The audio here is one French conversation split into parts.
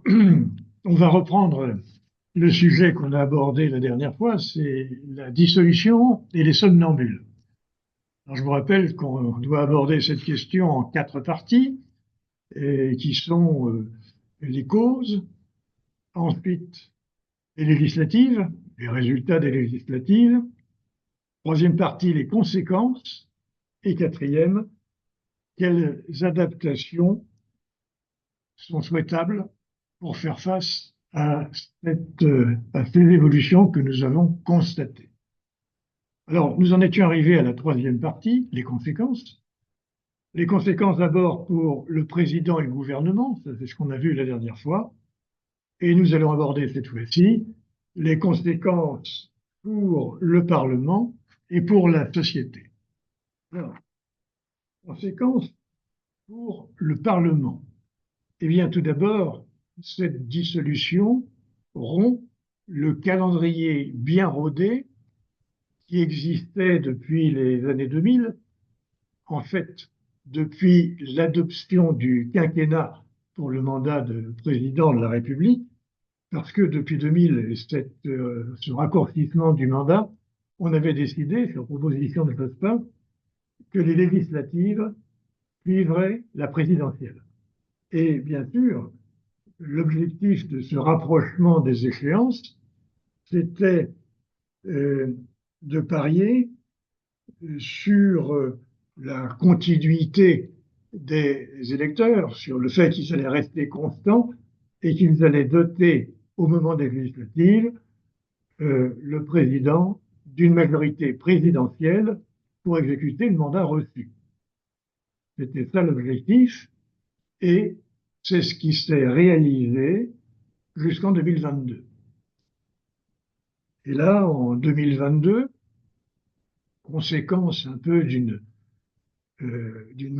On va reprendre le sujet qu'on a abordé la dernière fois, c'est la dissolution et les somnambules. Alors, je vous rappelle qu'on doit aborder cette question en quatre parties, qui sont les causes, ensuite les législatives, les résultats des législatives, troisième partie, les conséquences, et quatrième, quelles adaptations sont souhaitables pour faire face à ces évolutions que nous avons constatées. Alors, nous en étions arrivés à la troisième partie, les conséquences. Les conséquences d'abord pour le président et le gouvernement, ça c'est ce qu'on a vu la dernière fois, et nous allons aborder cette fois-ci les conséquences pour le Parlement et pour la société. Alors, conséquences pour le Parlement. Eh bien, tout d'abord, cette dissolution rompt le calendrier bien rodé qui existait depuis les années 2000, en fait, depuis l'adoption du quinquennat pour le mandat de président de la République, parce que depuis 2000, ce raccourcissement du mandat, on avait décidé, sur proposition de Jospin, que les législatives suivraient la présidentielle. Et bien sûr, l'objectif de ce rapprochement des échéances, c'était euh, de parier sur la continuité des électeurs, sur le fait qu'ils allaient rester constants et qu'ils allaient doter, au moment des législatives, le président d'une majorité présidentielle pour exécuter le mandat reçu. C'était ça l'objectif et c'est ce qui s'est réalisé jusqu'en 2022. Et là, en 2022, conséquence un peu d'une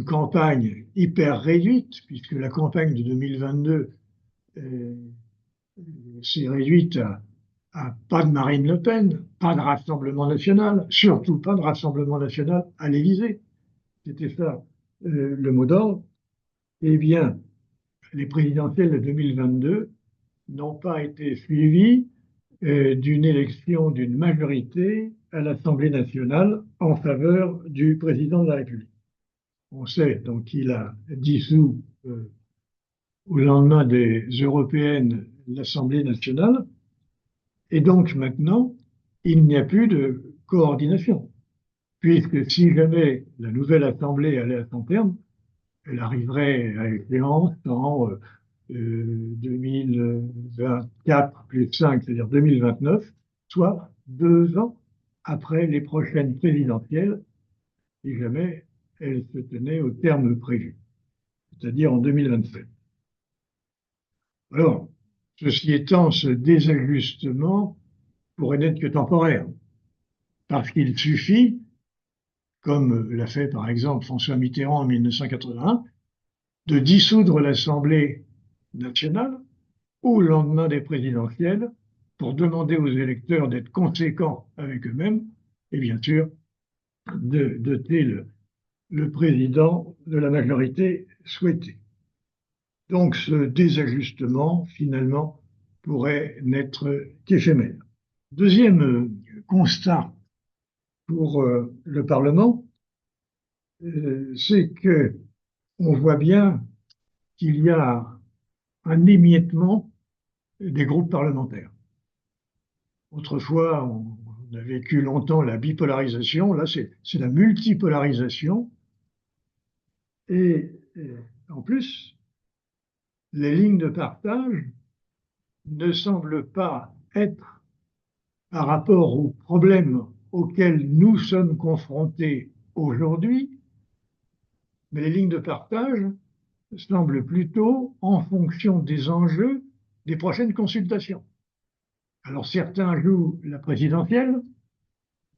campagne hyper réduite, puisque la campagne de 2022 euh, s'est réduite à pas de Marine Le Pen, pas de Rassemblement national, surtout pas de Rassemblement national à l'Élysée. C'était ça le mot d'ordre. Eh bien, les présidentielles de 2022 n'ont pas été suivies d'une élection d'une majorité à l'Assemblée nationale en faveur du président de la République. On sait donc qu'il a dissous au lendemain des européennes l'Assemblée nationale, et donc maintenant, il n'y a plus de coordination, puisque si jamais la nouvelle Assemblée allait à son terme, elle arriverait à échéance en 2024 plus 5, c'est-à-dire 2029, soit 2 ans après les prochaines présidentielles, si jamais elles se tenaient au terme prévu, c'est-à-dire en 2027. Alors, ceci étant, ce désajustement pourrait n'être que temporaire, parce qu'il suffit, comme l'a fait par exemple François Mitterrand en 1981, de dissoudre l'Assemblée nationale au lendemain des présidentielles pour demander aux électeurs d'être conséquents avec eux-mêmes et bien sûr de doter le président de la majorité souhaitée. Donc ce désajustement, finalement, pourrait n'être qu'éphémère. Deuxième constat pour le Parlement, c'est que on voit bien qu'il y a un émiettement des groupes parlementaires. Autrefois, on a vécu longtemps la bipolarisation, là c'est la multipolarisation, et en plus, les lignes de partage ne semblent pas être par rapport aux problèmes auxquels nous sommes confrontés aujourd'hui, mais les lignes de partage semblent plutôt en fonction des enjeux des prochaines consultations. Alors certains jouent la présidentielle,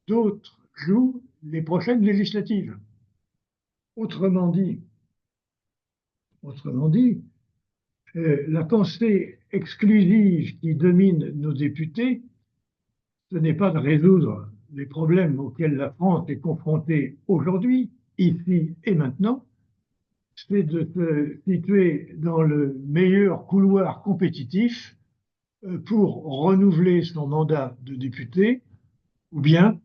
d'autres jouent les prochaines législatives. Autrement dit, autrement dit, la pensée exclusive qui domine nos députés, ce n'est pas de résoudre les problèmes auxquels la France est confrontée aujourd'hui, ici et maintenant, c'est de se situer dans le meilleur couloir compétitif pour renouveler son mandat de député ou bien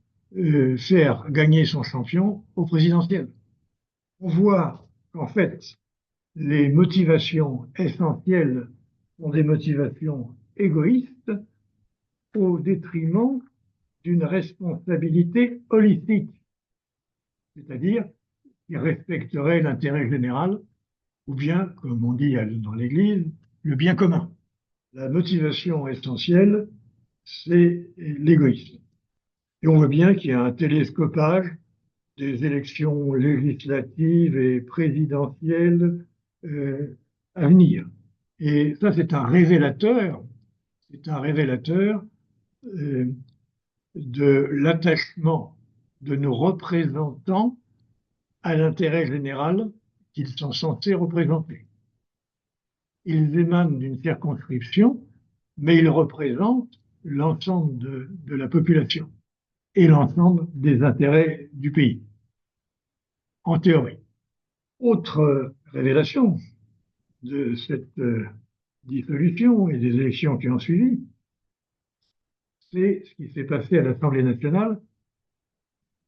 faire gagner son champion au présidentiel. On voit qu'en fait, les motivations essentielles sont des motivations égoïstes au détriment d'une responsabilité holistique, c'est-à-dire qui respecterait l'intérêt général ou bien, comme on dit dans l'Église, le bien commun. La motivation essentielle, c'est l'égoïsme. Et on voit bien qu'il y a un télescopage des élections législatives et présidentielles à venir. Et ça, c'est un révélateur de l'attachement de nos représentants à l'intérêt général qu'ils sont censés représenter. Ils émanent d'une circonscription, mais ils représentent l'ensemble de la population et l'ensemble des intérêts du pays, en théorie. Autre révélation de cette dissolution et des élections qui ont suivi, c'est ce qui s'est passé à l'Assemblée nationale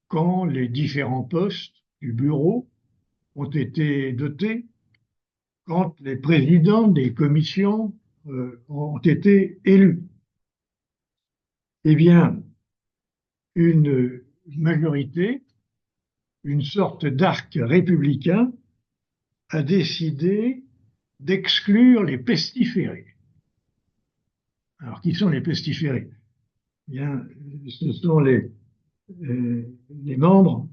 quand les différents postes du bureau ont été dotés, quand les présidents des commissions ont été élus. Eh bien, une majorité, une sorte d'arc républicain, a décidé d'exclure les pestiférés. Alors, qui sont les pestiférés? Eh bien, ce sont les membres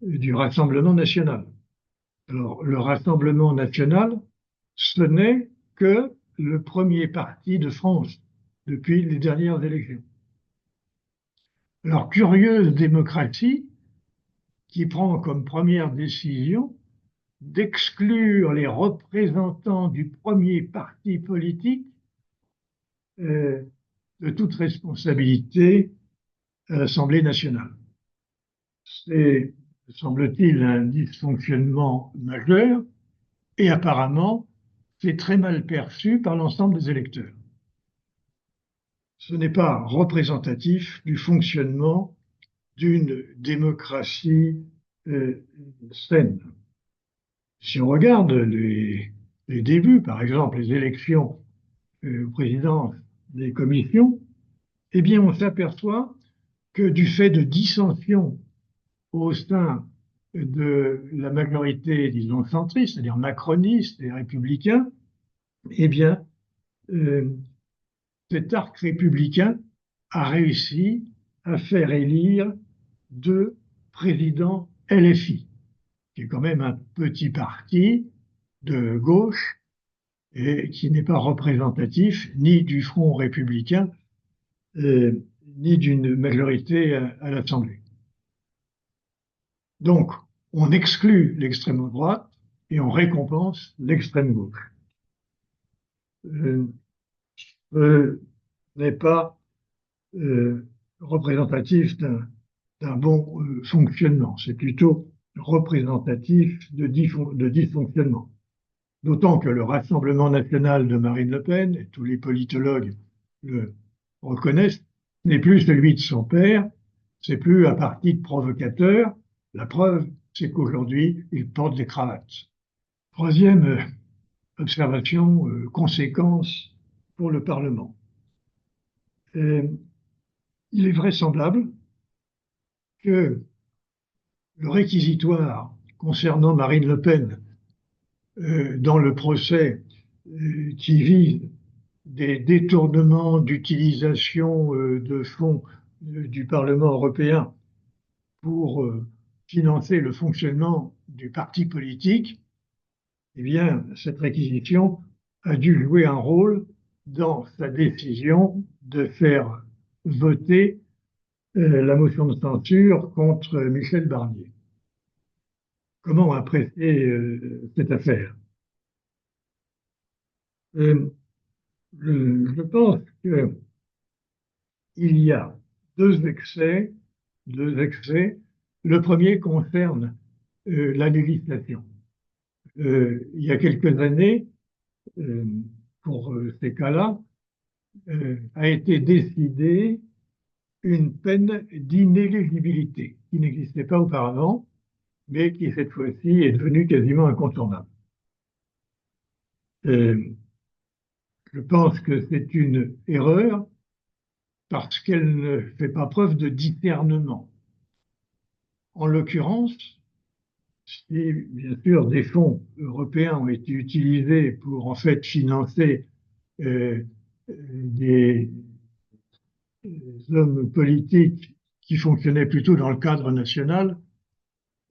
du Rassemblement national. Alors, le Rassemblement national, ce n'est que le premier parti de France depuis les dernières élections. Alors, curieuse démocratie qui prend comme première décision d'exclure les représentants du premier parti politique de toute responsabilité à l'Assemblée nationale. C'est, semble-t-il, un dysfonctionnement majeur et apparemment, c'est très mal perçu par l'ensemble des électeurs. Ce n'est pas représentatif du fonctionnement d'une démocratie saine. Si on regarde les débuts, par exemple les élections aux présidences des commissions, eh bien on s'aperçoit que du fait de dissensions au sein de la majorité, disons, centriste, c'est-à-dire macroniste et républicain, eh bien, cet arc républicain a réussi à faire élire 2 présidents LFI, qui est quand même un petit parti de gauche et qui n'est pas représentatif ni du Front républicain, ni d'une majorité à l'Assemblée. Donc, on exclut l'extrême droite et on récompense l'extrême gauche. N'est pas représentatif d'un bon fonctionnement. C'est plutôt représentatif de dysfonctionnement. D'autant que le Rassemblement national de Marine Le Pen, et tous les politologues le reconnaissent, n'est plus celui de son père, c'est plus un parti de provocateurs. La preuve, c'est qu'aujourd'hui, il porte des cravates. Troisième observation, conséquence pour le Parlement. Il est vraisemblable que le réquisitoire concernant Marine Le Pen dans le procès qui vise des détournements d'utilisation de fonds du Parlement européen pour financer le fonctionnement du parti politique, eh bien, cette réquisition a dû jouer un rôle dans sa décision de faire voter la motion de censure contre Michel Barnier. Comment apprécier cette affaire? Je pense qu'il y a deux excès. Le premier concerne la législation. il y a quelques années, euh, pour ces cas-là, a été décidée une peine d'inéligibilité qui n'existait pas auparavant, mais qui cette fois-ci est devenue quasiment incontournable. Je pense que c'est une erreur parce qu'elle ne fait pas preuve de discernement. En l'occurrence, si bien sûr des fonds européens ont été utilisés pour en fait financer euh, des hommes politiques qui fonctionnaient plutôt dans le cadre national,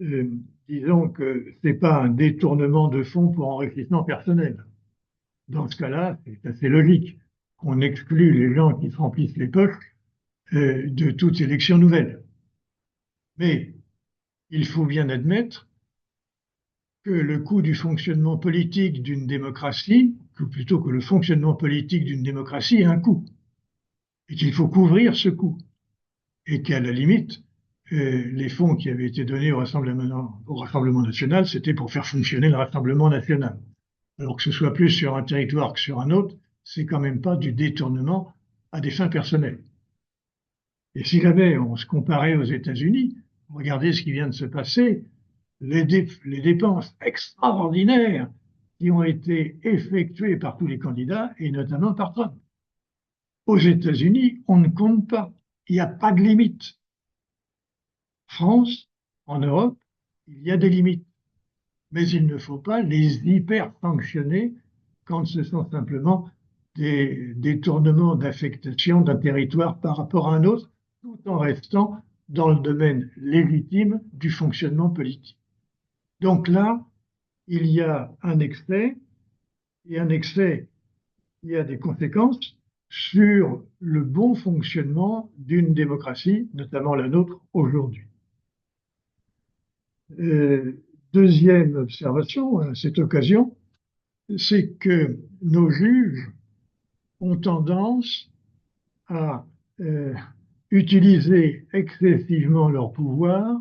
euh, disons que ce n'est pas un détournement de fonds pour enrichissement personnel. Dans ce cas-là, c'est assez logique qu'on exclue les gens qui se remplissent les poches de toute élection nouvelle. Mais il faut bien admettre que le coût du fonctionnement politique d'une démocratie, ou plutôt que le fonctionnement politique d'une démocratie, a un coût, et qu'il faut couvrir ce coût, et qu'à la limite, les fonds qui avaient été donnés au Rassemblement national, c'était pour faire fonctionner le Rassemblement national. Alors que ce soit plus sur un territoire que sur un autre, c'est quand même pas du détournement à des fins personnelles. Et si jamais on se comparait aux États-Unis, regardez ce qui vient de se passer, les dépenses extraordinaires qui ont été effectuées par tous les candidats et notamment par Trump. Aux États-Unis, on ne compte pas. Il n'y a pas de limite. France, en Europe, il y a des limites. Mais il ne faut pas les hyper-sanctionner quand ce sont simplement des détournements d'affectation d'un territoire par rapport à un autre, tout en restant dans le domaine légitime du fonctionnement politique. Donc là, il y a un excès, et un excès qui a des conséquences sur le bon fonctionnement d'une démocratie, notamment la nôtre aujourd'hui. Deuxième observation à cette occasion, c'est que nos juges ont tendance à utiliser excessivement leur pouvoir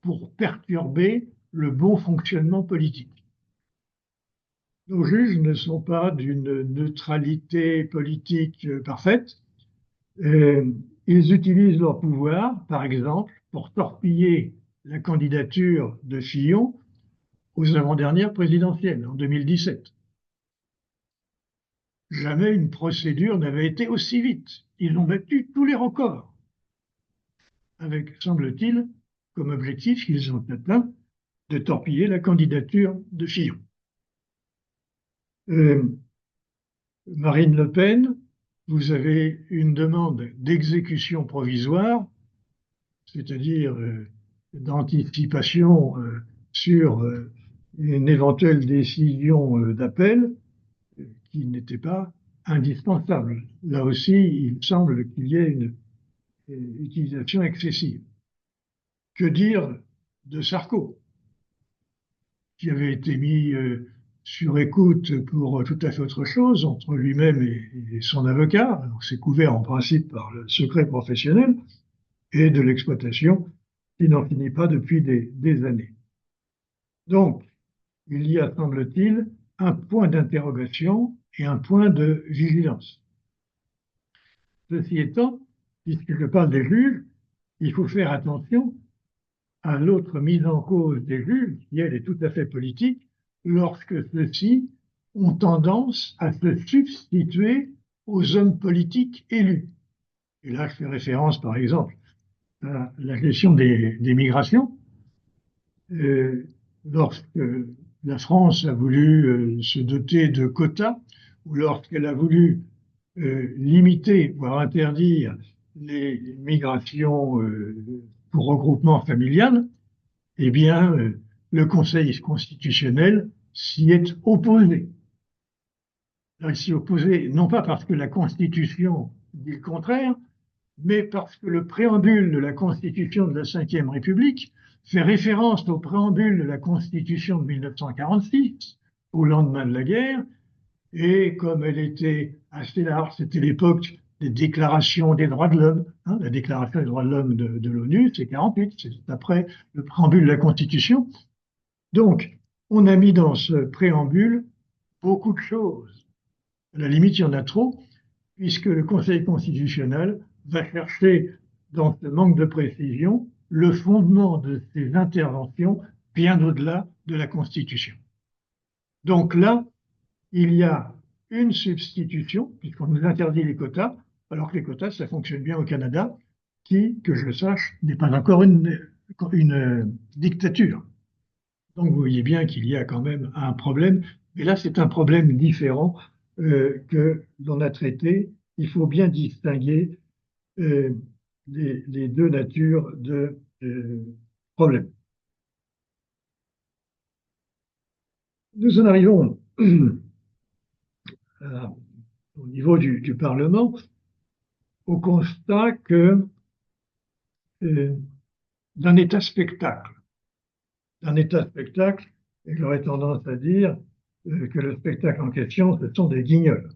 pour perturber le bon fonctionnement politique. Nos juges ne sont pas d'une neutralité politique parfaite. Ils utilisent leur pouvoir, par exemple, pour torpiller la candidature de Fillon aux avant-dernières présidentielles en 2017. Jamais une procédure n'avait été aussi vite. Ils ont battu tous les records, avec, semble-t-il, comme objectif qu'ils ont atteint de torpiller la candidature de Fillon. Marine Le Pen, vous avez une demande d'exécution provisoire, c'est-à-dire d'anticipation sur une éventuelle décision d'appel qui n'était pas indispensable. Là aussi, il semble qu'il y ait une utilisation excessive. Que dire de Sarko, qui avait été mis sur écoute pour tout à fait autre chose entre lui-même et son avocat, donc c'est couvert en principe par le secret professionnel, et de l'exploitation qui n'en finit pas depuis des années. Donc, il y a, semble-t-il, un point d'interrogation et un point de vigilance. Ceci étant, puisque je parle des juges, il faut faire attention à l'autre mise en cause des juges, qui elle est tout à fait politique, lorsque ceux-ci ont tendance à se substituer aux hommes politiques élus. Et là, je fais référence, par exemple, à la question des migrations. Lorsque la France a voulu se doter de quotas, ou lorsqu'elle a voulu limiter, voire interdire les migrations pour regroupement familial, eh bien, le Conseil constitutionnel s'y est opposé. Il s'y est opposé non pas parce que la Constitution dit le contraire, mais parce que le préambule de la Constitution de la Ve République fait référence au préambule de la Constitution de 1946, au lendemain de la guerre, et comme elle était assez large, c'était l'époque des déclarations des droits de l'homme, la déclaration des droits de l'homme de l'ONU, c'est 48, c'est après le préambule de la Constitution. Donc, on a mis dans ce préambule beaucoup de choses. À la limite, il y en a trop, puisque le Conseil constitutionnel va chercher, dans ce manque de précision, le fondement de ses interventions bien au-delà de la Constitution. Donc là, il y a une substitution, puisqu'on nous interdit les quotas, alors que les quotas, ça fonctionne bien au Canada, qui, que je sache, n'est pas encore une dictature. Donc vous voyez bien qu'il y a quand même un problème, mais là c'est un problème différent que l'on a traité. Il faut bien distinguer euh, les deux natures de problèmes. Nous en arrivons au niveau du Parlement au constat que euh, d'un état spectacle, et j'aurais tendance à dire que le spectacle en question, ce sont des guignols.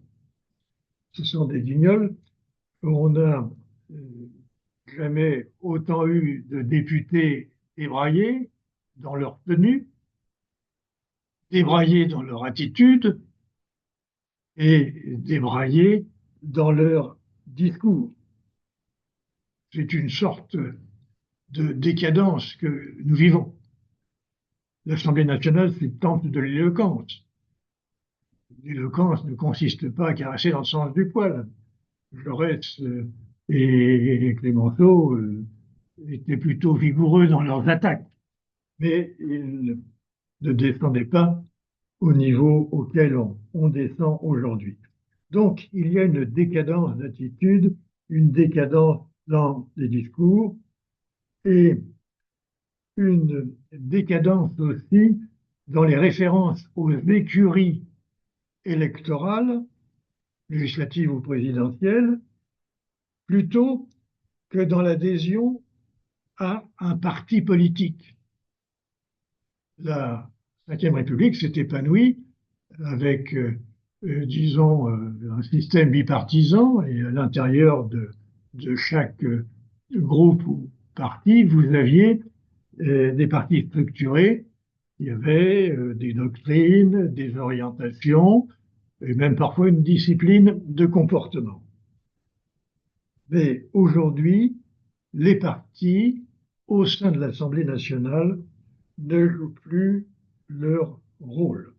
Ce sont des guignols. On n'a jamais autant eu de députés débraillés dans leur tenue, débraillés dans leur attitude et débraillés dans leur discours. C'est une sorte de décadence que nous vivons. L'Assemblée nationale, c'est le temple de l'éloquence. L'éloquence ne consiste pas à caresser dans le sens du poil. Jaurès et Clémenceau étaient plutôt vigoureux dans leurs attaques, mais ils ne descendaient pas au niveau auquel on descend aujourd'hui. Donc, il y a une décadence d'attitude, une décadence dans les discours et une décadence aussi dans les références aux écuries électorales, législatives ou présidentielles, plutôt que dans l'adhésion à un parti politique. La Ve République s'est épanouie avec, disons, un système bipartisan et à l'intérieur de chaque groupe ou parti, vous aviez des partis structurés. Il y avait des doctrines, des orientations et même parfois une discipline de comportement. Mais aujourd'hui, les partis au sein de l'Assemblée nationale ne jouent plus leur rôle.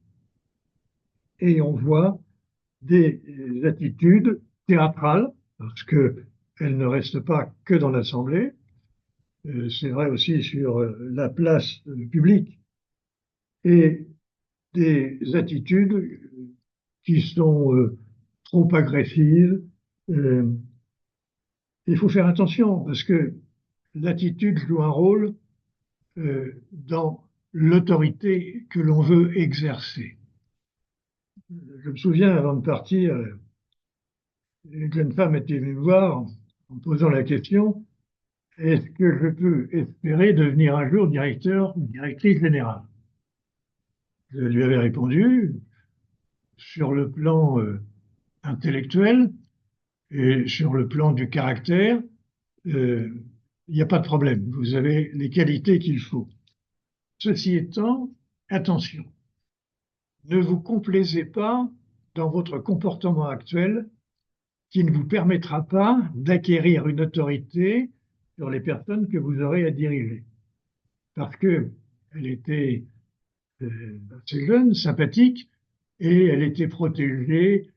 Et on voit des attitudes théâtrales, parce qu'elles ne restent pas que dans l'Assemblée. C'est vrai aussi sur la place publique. Et des attitudes qui sont trop agressives. Il faut faire attention, parce que l'attitude joue un rôle dans l'autorité que l'on veut exercer. Je me souviens, avant de partir, une jeune femme était venue me voir en me posant la question, est-ce que je peux espérer devenir un jour directeur ou directrice générale? Je lui avais répondu, sur le plan intellectuel et sur le plan du caractère, il n'y a pas de problème. Vous avez les qualités qu'il faut. Ceci étant, attention, ne vous complaisez pas dans votre comportement actuel qui ne vous permettra pas d'acquérir une autorité sur les personnes que vous aurez à diriger. Parce qu'elle était assez jeune, sympathique, et elle était protégée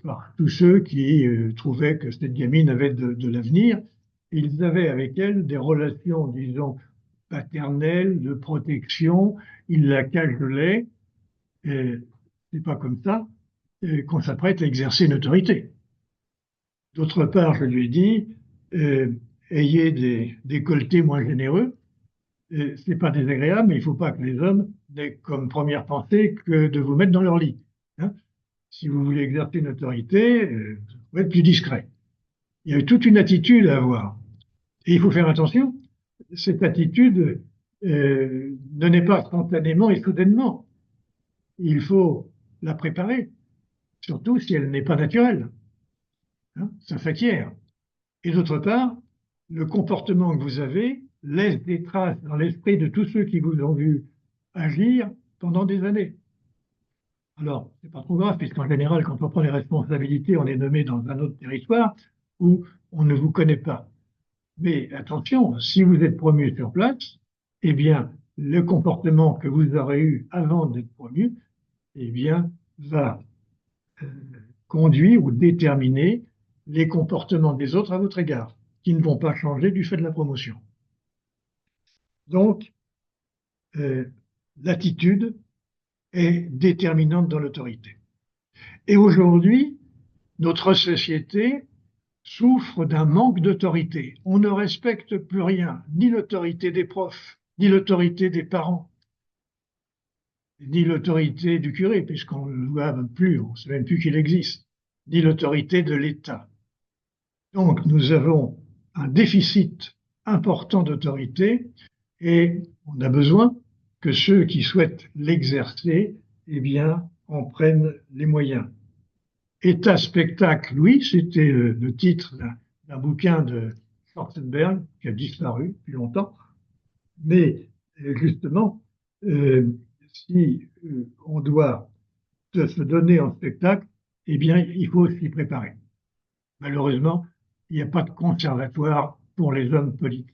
par tous ceux qui trouvaient que cette gamine avait de l'avenir. Ils avaient avec elle des relations, disons, paternelles, de protection, ils la cajolaient. C'est pas comme ça qu'on s'apprête à exercer une autorité. D'autre part, je lui ai dit, ayez des décolletés moins généreux. C'est pas désagréable, mais il ne faut pas que les hommes n'aient comme première pensée que de vous mettre dans leur lit. Hein. Si vous voulez exercer une autorité, vous faut être plus discret. Il y a toute une attitude à avoir. Et il faut faire attention, cette attitude ne naît pas spontanément et soudainement. Il faut la préparer, surtout si elle n'est pas naturelle. Hein, ça s'acquiert. Et d'autre part, le comportement que vous avez laisse des traces dans l'esprit de tous ceux qui vous ont vu agir pendant des années. Alors, c'est pas trop grave, puisqu'en général, quand on prend les responsabilités, on est nommé dans un autre territoire où on ne vous connaît pas. Mais attention, si vous êtes promu sur place, eh bien, le comportement que vous aurez eu avant d'être promu, eh bien, va euh, conduire ou déterminer les comportements des autres à votre égard, qui ne vont pas changer du fait de la promotion. Donc, l'attitude est déterminante dans l'autorité. Et aujourd'hui, notre société souffre d'un manque d'autorité. On ne respecte plus rien, ni l'autorité des profs, ni l'autorité des parents, ni l'autorité du curé, puisqu'on ne le voit même plus, on ne sait même plus qu'il existe, ni l'autorité de l'État. Donc nous avons un déficit important d'autorité et on a besoin que ceux qui souhaitent l'exercer, eh bien, en prennent les moyens. État spectacle, oui, c'était le titre d'un bouquin de Schwarzenberg qui a disparu depuis longtemps, mais justement, si on doit se donner en spectacle, eh bien, il faut s'y préparer. Malheureusement, il n'y a pas de conservatoire pour les hommes politiques.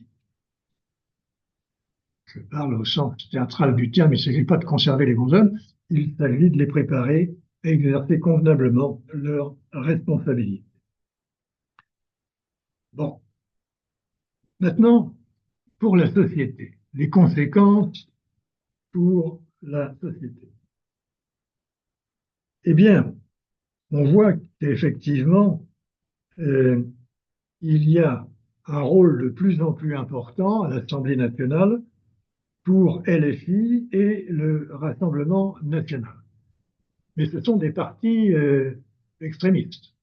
Je parle au sens théâtral du terme, il ne s'agit pas de conserver les bons hommes, il s'agit de les préparer à exercer convenablement leurs responsabilités. Bon, maintenant, pour la société, les conséquences pour la société. Eh bien, on voit qu'effectivement, il y a un rôle de plus en plus important à l'Assemblée nationale pour LFI et le Rassemblement national. Mais ce sont des partis extrémistes.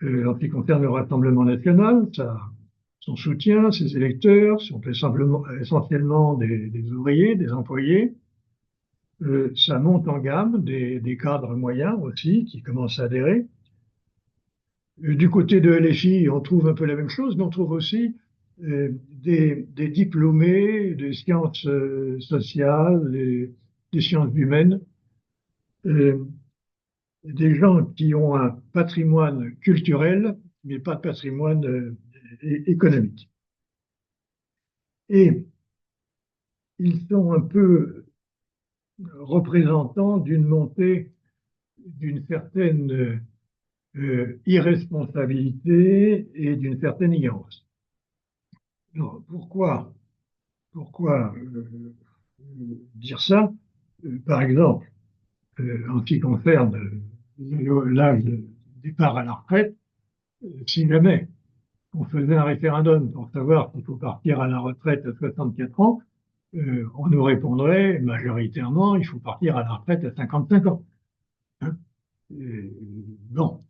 En ce qui concerne le Rassemblement national, son soutien, ses électeurs sont essentiellement des ouvriers, des employés. Ça monte en gamme, des cadres moyens aussi qui commencent à adhérer. Du côté de LFI, on trouve un peu la même chose, mais on trouve aussi des diplômés des sciences sociales, des sciences humaines, des gens qui ont un patrimoine culturel, mais pas de patrimoine économique. Et ils sont un peu représentants d'une montée d'une certaine irresponsabilité et d'une certaine ignorance. Alors, pourquoi dire ça? Par exemple, en ce qui concerne l'âge de départ à la retraite, si jamais on faisait un référendum pour savoir s'il faut partir à la retraite à 64 ans, on nous répondrait majoritairement il faut partir à la retraite à 55 ans. Hein. Bon,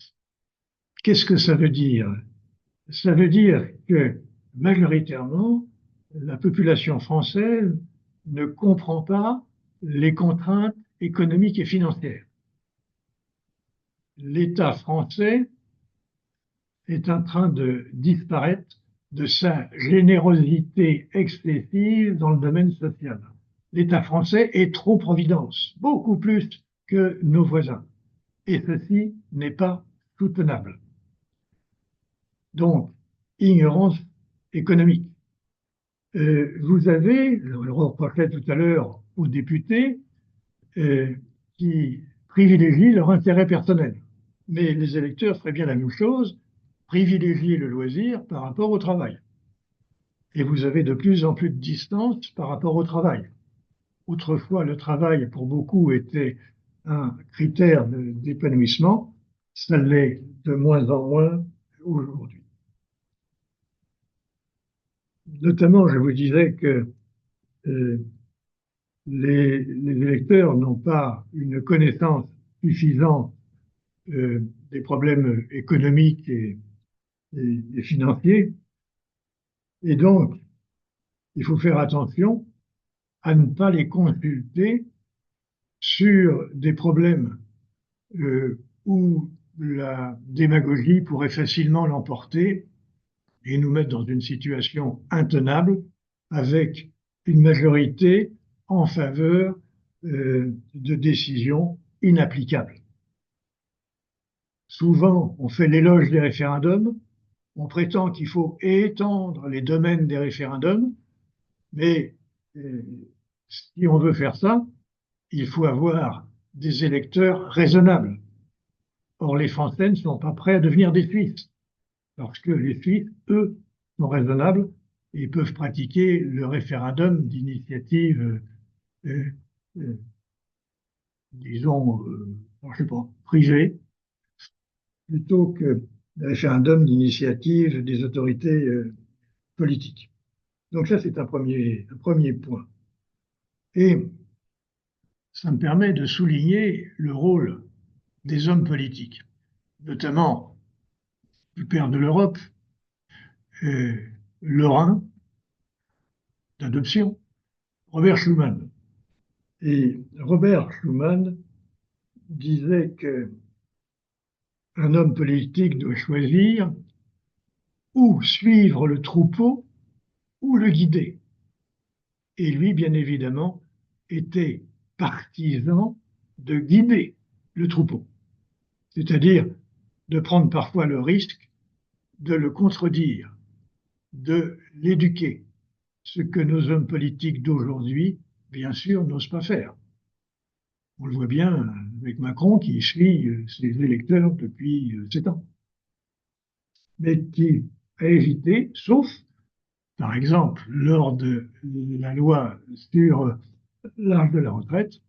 qu'est-ce que ça veut dire? Ça veut dire que majoritairement, la population française ne comprend pas les contraintes économiques et financières. L'État français est en train de disparaître de sa générosité excessive dans le domaine social. L'État français est trop providence, beaucoup plus que nos voisins. Et ceci n'est pas soutenable. Donc, ignorance économique. Vous avez, je le reprochais tout à l'heure aux députés, qui privilégient leur intérêt personnel. Mais les électeurs feraient bien la même chose, privilégier le loisir par rapport au travail. Et vous avez de plus en plus de distance par rapport au travail. Autrefois, le travail, pour beaucoup, était un critère d'épanouissement. Ça l'est de moins en moins aujourd'hui. Notamment, je vous disais que les électeurs n'ont pas une connaissance suffisante des problèmes économiques et financiers. Et donc, il faut faire attention à ne pas les consulter sur des problèmes où la démagogie pourrait facilement l'emporter et nous mettre dans une situation intenable avec une majorité en faveur de décisions inapplicables. Souvent, on fait l'éloge des référendums, on prétend qu'il faut étendre les domaines des référendums, mais si on veut faire ça, il faut avoir des électeurs raisonnables. Or, les Français ne sont pas prêts à devenir des Suisses, parce que les Suisses, eux, sont raisonnables et peuvent pratiquer le référendum d'initiative, euh, euh, disons, je sais pas, privée, plutôt que le référendum d'initiative des autorités politiques. Donc ça, c'est un premier point. Et ça me permet de souligner le rôle des hommes politiques, notamment le père de l'Europe, lorrain, d'adoption, Robert Schuman. Et Robert Schuman disait que un homme politique doit choisir ou suivre le troupeau ou le guider. Et lui, bien évidemment, était partisan de guider le troupeau, c'est-à-dire de prendre parfois le risque de le contredire, de l'éduquer, ce que nos hommes politiques d'aujourd'hui, bien sûr, n'osent pas faire. On le voit bien avec Macron qui suit ses électeurs depuis 7 ans, mais qui a évité, sauf, par exemple, lors de la loi sur l'âge de la retraite,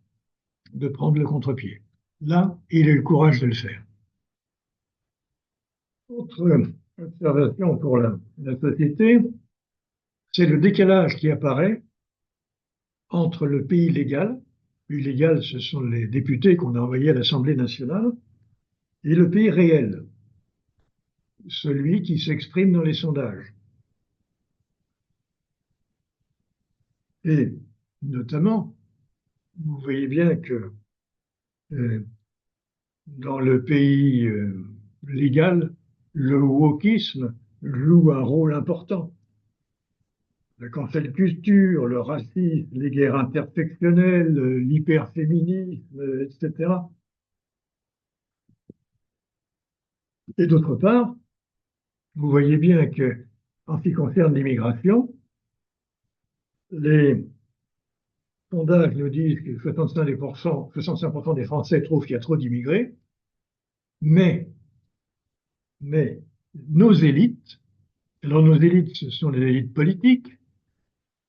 de prendre le contre-pied. Là, il a eu le courage de le faire. Autre observation pour la société, c'est le décalage qui apparaît entre le pays légal, ce sont les députés qu'on a envoyés à l'Assemblée nationale, et le pays réel, celui qui s'exprime dans les sondages. Et notamment, vous voyez bien que dans le pays légal, le wokisme joue un rôle important. La cancel culture, le racisme, les guerres intersectionnelles, l'hyperféminisme, etc. Et d'autre part, vous voyez bien que, en ce qui concerne l'immigration, les sondages nous disent que 65% des Français trouvent qu'il y a trop d'immigrés, mais nos élites, alors nos élites, ce sont les élites politiques,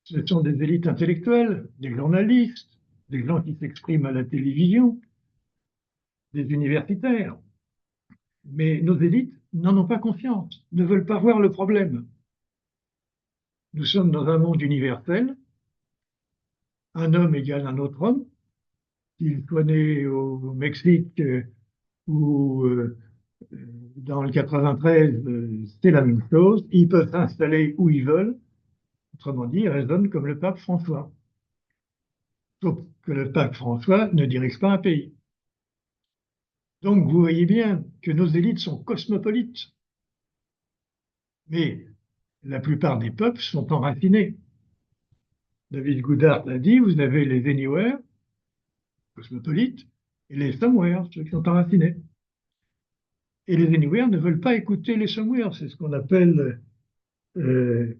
ce sont des élites intellectuelles, des journalistes, des gens qui s'expriment à la télévision, des universitaires. Mais nos élites n'en ont pas conscience, ne veulent pas voir le problème. Nous sommes dans un monde universel, un homme égale un autre homme, qu'il soit né au Mexique ou dans le 93, c'est la même chose. Ils peuvent s'installer où ils veulent. Autrement dit, ils raisonnent comme le pape François. Sauf que le pape François ne dirige pas un pays. Donc vous voyez bien que nos élites sont cosmopolites. Mais la plupart des peuples sont enracinés. David Goudart l'a dit, vous avez les Anywhere, cosmopolites, et les Somewhere, ceux qui sont enracinés. Et les Anywhere ne veulent pas écouter les Somewhere, c'est ce qu'on appelle le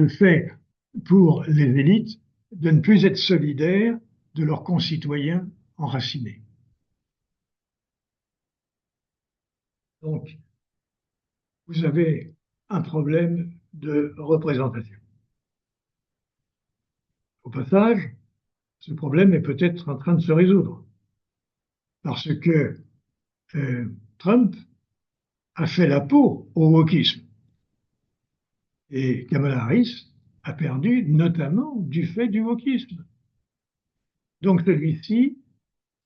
fait pour les élites de ne plus être solidaires de leurs concitoyens enracinés. Donc, vous avez un problème de représentation. Au passage, ce problème est peut-être en train de se résoudre parce que Trump a fait la peau au wokisme et Kamala Harris a perdu notamment du fait du wokisme. Donc celui-ci,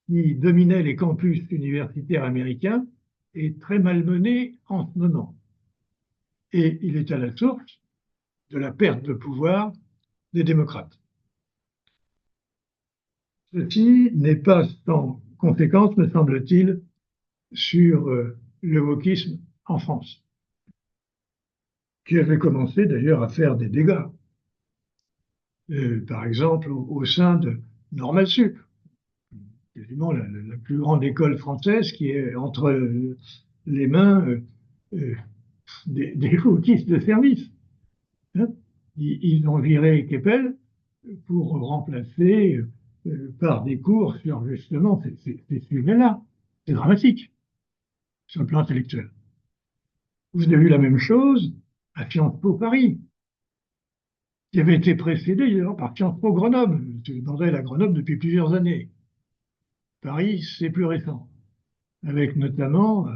qui dominait les campus universitaires américains, est très malmené en ce moment. Et il est à la source de la perte de pouvoir des démocrates. Ceci n'est pas sans conséquence, me semble-t-il, sur le wokisme en France. qui avait commencé d'ailleurs à faire des dégâts. Par exemple, au sein de Normal Sup, quasiment la plus grande école française qui est entre les mains euh, des fautistes de service. Hein. Ils ont viré Keppel pour remplacer par des cours sur justement ces sujets-là. C'est dramatique sur le plan intellectuel. Vous avez eu la même chose à Sciences Po Paris, qui avait été précédé d'ailleurs par Sciences Po Grenoble. C'est le bordel à Grenoble depuis plusieurs années. Paris, c'est plus récent, avec notamment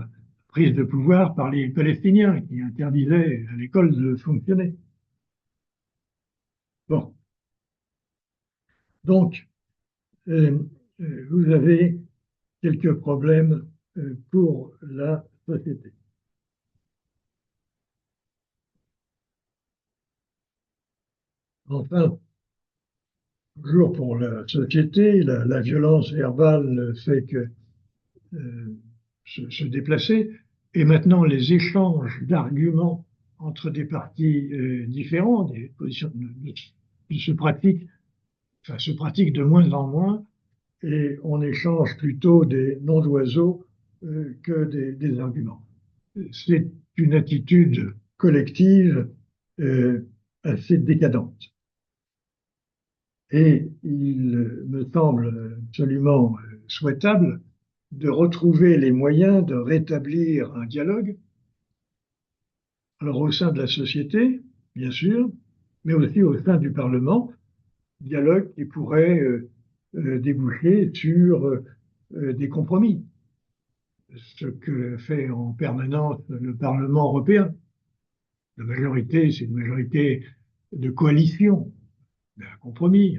prise de pouvoir par les Palestiniens qui interdisaient à l'école de fonctionner. Bon, donc vous avez quelques problèmes pour la société. Enfin, toujours pour la société, la violence verbale fait que se déplacer, et maintenant les échanges d'arguments entre des partis différents, des positions se pratiquent de moins en moins, et on échange plutôt des noms d'oiseaux que des arguments. C'est une attitude collective assez décadente. Et il me semble absolument souhaitable de retrouver les moyens de rétablir un dialogue, alors au sein de la société, bien sûr, mais aussi au sein du Parlement, dialogue qui pourrait déboucher sur des compromis, ce que fait en permanence le Parlement européen. La majorité, c'est une majorité de coalition, un compromis.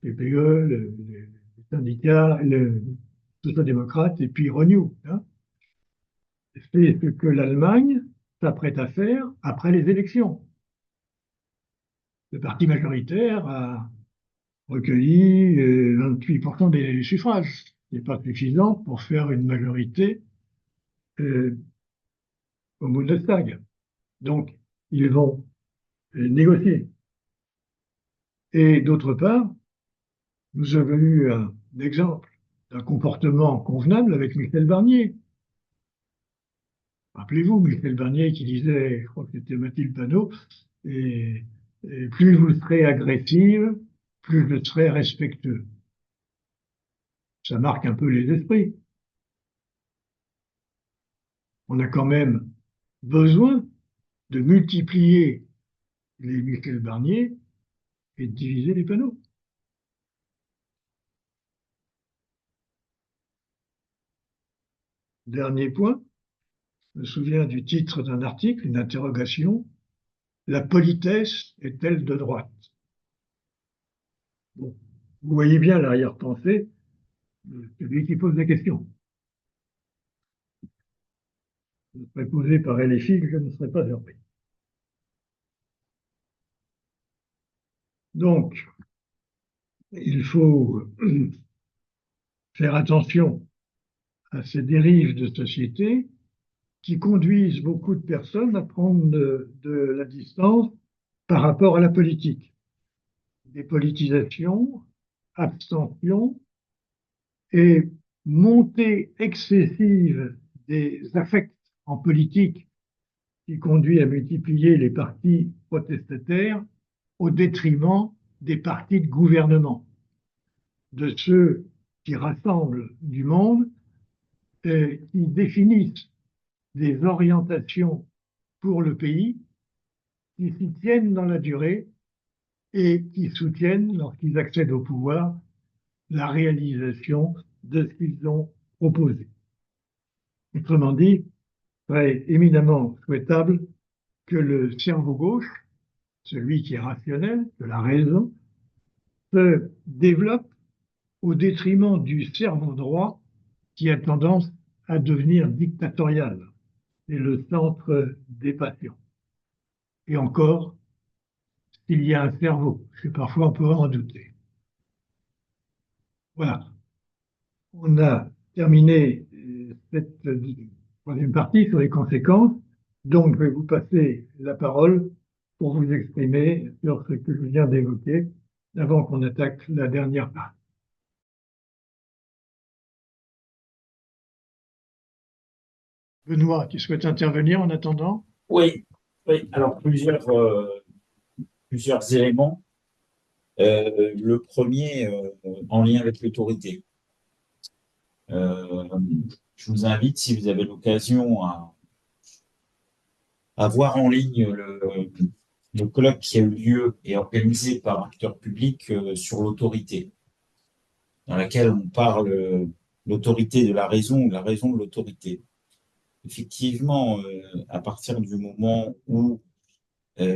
PPE, les syndicats, les sociaux-démocrates et puis Renew. Hein. C'est ce que l'Allemagne s'apprête à faire après les élections. Le parti majoritaire a recueilli 28% des suffrages. Ce n'est pas suffisant pour faire une majorité euh, au Bundestag. Donc, ils vont négocier. Et d'autre part, nous avons eu un exemple d'un comportement convenable avec Michel Barnier. Rappelez-vous, Michel Barnier qui disait, je crois que c'était Mathilde Panot, et plus vous serez agressive, plus je serai respectueux. Ça marque un peu les esprits. On a quand même besoin de multiplier les Michel Barnier et de diviser les panneaux. Dernier point, je me souviens du titre d'un article, une interrogation, la politesse est-elle de droite? Bon, vous voyez bien l'arrière-pensée de celui qui pose la question. Je serais posé par LFI, je ne serais pas surpris. Donc, il faut faire attention à ces dérives de société qui conduisent beaucoup de personnes à prendre de la distance par rapport à la politique. Dépolitisation, abstention et montée excessive des affects en politique qui conduit à multiplier les partis protestataires au détriment des partis de gouvernement, de ceux qui rassemblent du monde et qui définissent des orientations pour le pays, qui s'y tiennent dans la durée et qui soutiennent, lorsqu'ils accèdent au pouvoir, la réalisation de ce qu'ils ont proposé. Autrement dit, il serait éminemment souhaitable que le cerveau gauche, celui qui est rationnel, de la raison, se développe au détriment du cerveau droit qui a tendance à devenir dictatorial. C'est le centre des passions. Et encore, s'il y a un cerveau, parce que parfois on peut en douter. Voilà, on a terminé cette troisième partie sur les conséquences. Donc, je vais vous passer la parole pour vous exprimer sur ce que je viens d'évoquer avant qu'on attaque la dernière partie. Benoît, tu souhaites intervenir en attendant? Oui, oui. Alors plusieurs éléments. Le premier, en lien avec l'autorité. Euh, je vous invite, si vous avez l'occasion, à voir en ligne le colloque qui a eu lieu et organisé par acteurs publics sur l'autorité, dans laquelle on parle l'autorité de la raison ou la raison de l'autorité. Effectivement, à partir du moment où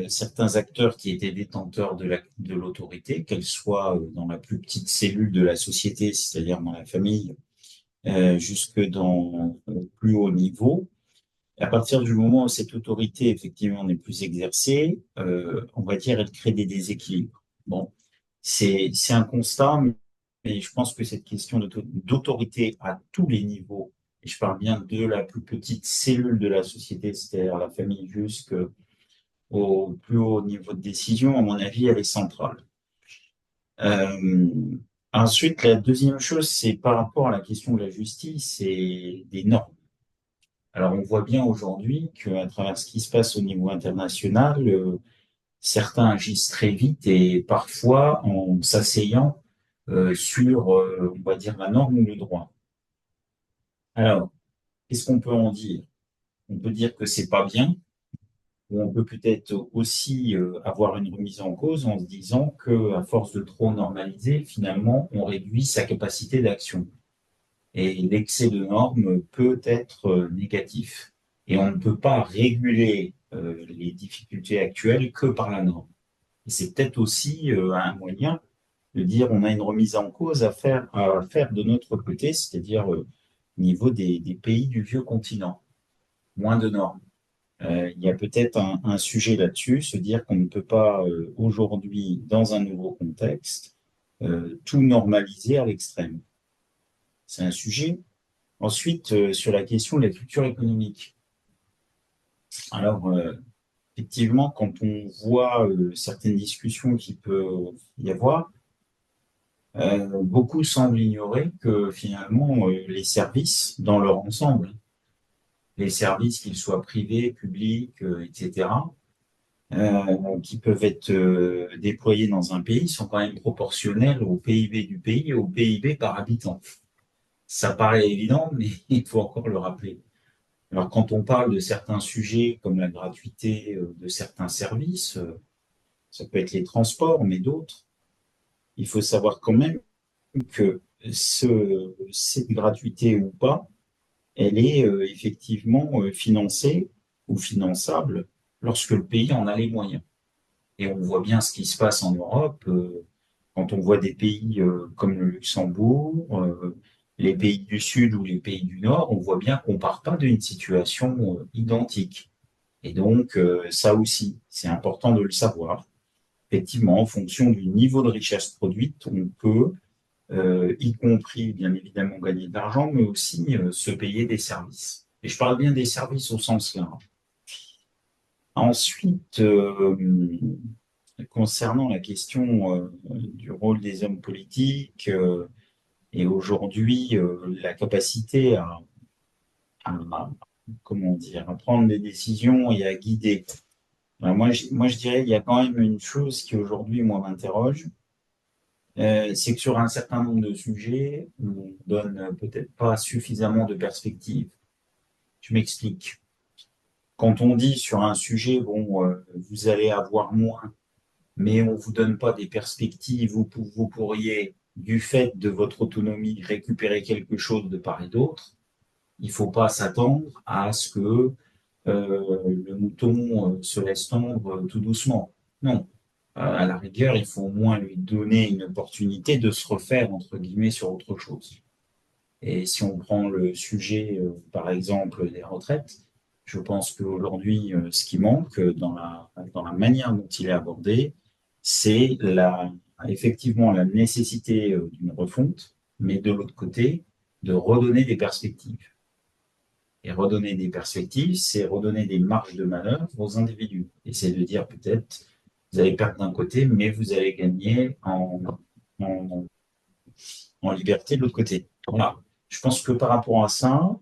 certains acteurs qui étaient détenteurs de l'autorité, qu'elle soit dans la plus petite cellule de la société, c'est-à-dire dans la famille, jusque dans le plus haut niveau. À partir du moment où cette autorité, effectivement, n'est plus exercée, on va dire, elle crée des déséquilibres. Bon, c'est un constat, mais je pense que cette question d'autorité à tous les niveaux, et je parle bien de la plus petite cellule de la société, c'est-à-dire la famille, jusqu'au plus haut niveau de décision, à mon avis, elle est centrale. Euh, Ensuite, la deuxième chose, c'est par rapport à la question de la justice et des normes. Alors, on voit bien aujourd'hui qu'à travers ce qui se passe au niveau international, certains agissent très vite et parfois en s'asseyant sur, on va dire, la norme ou le droit. Alors, qu'est-ce qu'on peut en dire? On peut dire que c'est pas bien, ou on peut peut-être aussi avoir une remise en cause en se disant que, à force de trop normaliser, finalement, on réduit sa capacité d'action. Et l'excès de normes peut être négatif. Et on ne peut pas réguler les difficultés actuelles que par la norme. Et c'est peut-être aussi un moyen de dire on a une remise en cause à faire de notre côté, c'est-à-dire au niveau des pays du vieux continent. Moins de normes. Il y a peut-être un sujet là-dessus, se dire qu'on ne peut pas aujourd'hui, dans un nouveau contexte, tout normaliser à l'extrême. C'est un sujet. Ensuite, sur la question de la culture économique. Alors, effectivement, quand on voit certaines discussions qui peuvent y avoir, beaucoup semblent ignorer que finalement, les services, dans leur ensemble, les services, qu'ils soient privés, publics, etc., qui peuvent être déployés dans un pays, sont quand même proportionnels au PIB du pays et au PIB par habitant. Ça paraît évident, mais il faut encore le rappeler. Alors, quand on parle de certains sujets comme la gratuité de certains services, ça peut être les transports, mais d'autres, il faut savoir quand même que cette gratuité ou pas, elle est effectivement financée ou finançable lorsque le pays en a les moyens. Et on voit bien ce qui se passe en Europe quand on voit des pays comme le Luxembourg, les pays du Sud ou les pays du Nord, on voit bien qu'on ne part pas d'une situation identique. Et donc, ça aussi, c'est important de le savoir. Effectivement, en fonction du niveau de richesse produite, on peut, y compris bien évidemment gagner de l'argent, mais aussi se payer des services. Et je parle bien des services au sens large. Ensuite, concernant la question du rôle des hommes politiques et aujourd'hui la capacité à, comment dire, à prendre des décisions et à guider. Alors moi, je dirais qu'il y a quand même une chose qui aujourd'hui, moi, m'interroge, c'est que sur un certain nombre de sujets, on donne peut-être pas suffisamment de perspectives. Je m'explique. Quand on dit sur un sujet, bon, vous allez avoir moins, mais on vous donne pas des perspectives où vous pourriez, du fait de votre autonomie, récupérer quelque chose de part et d'autre, il faut pas s'attendre à ce que le mouton se laisse tondre tout doucement. Non. À la rigueur, il faut au moins lui donner une opportunité de se refaire, entre guillemets, sur autre chose. Et si on prend le sujet, par exemple, des retraites, je pense qu'aujourd'hui, ce qui manque dans la manière dont il est abordé, c'est effectivement la nécessité d'une refonte, mais de l'autre côté, de redonner des perspectives. Et redonner des perspectives, c'est redonner des marges de manœuvre aux individus. Et c'est de dire peut-être, vous allez perdre d'un côté, mais vous allez gagner en, en liberté de l'autre côté. Voilà. Je pense que par rapport à ça,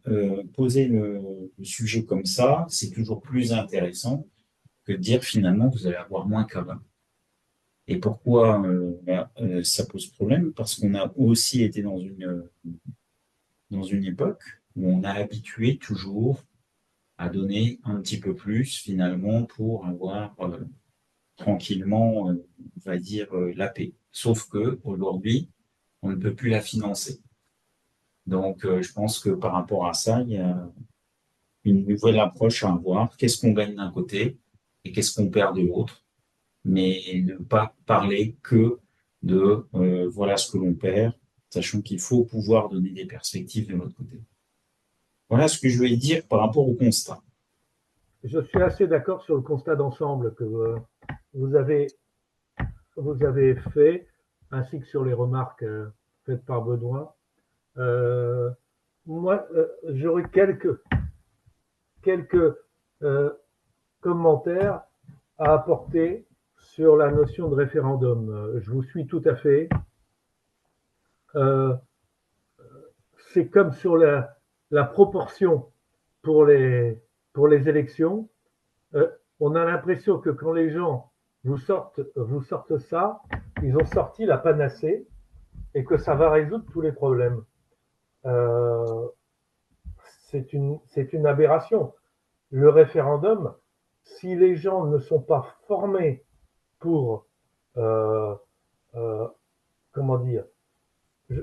poser le sujet comme ça, c'est toujours plus intéressant que de dire finalement vous allez avoir moins qu'avant. Et pourquoi ça pose problème? Parce qu'on a aussi été dans une époque où on a habitué toujours à donner un petit peu plus finalement pour avoir tranquillement, on va dire, la paix. Sauf que aujourd'hui, on ne peut plus la financer. Donc, je pense que par rapport à ça, il y a une nouvelle approche à avoir. Qu'est-ce qu'on gagne d'un côté et qu'est-ce qu'on perd de l'autre, mais ne pas parler que de voilà ce que l'on perd, sachant qu'il faut pouvoir donner des perspectives de l'autre côté. Voilà ce que je voulais dire par rapport au constat. Je suis assez d'accord sur le constat d'ensemble que vous avez, vous avez fait, ainsi que sur les remarques faites par Benoît. Moi, j'aurais quelques commentaires à apporter sur la notion de référendum. Je vous suis tout à fait. C'est comme sur la proportion pour les élections. On a l'impression que quand les gens vous sortent ça, ils ont sorti la panacée et que ça va résoudre tous les problèmes. C'est une aberration. Le référendum, si les gens ne sont pas formés pour, comment dire,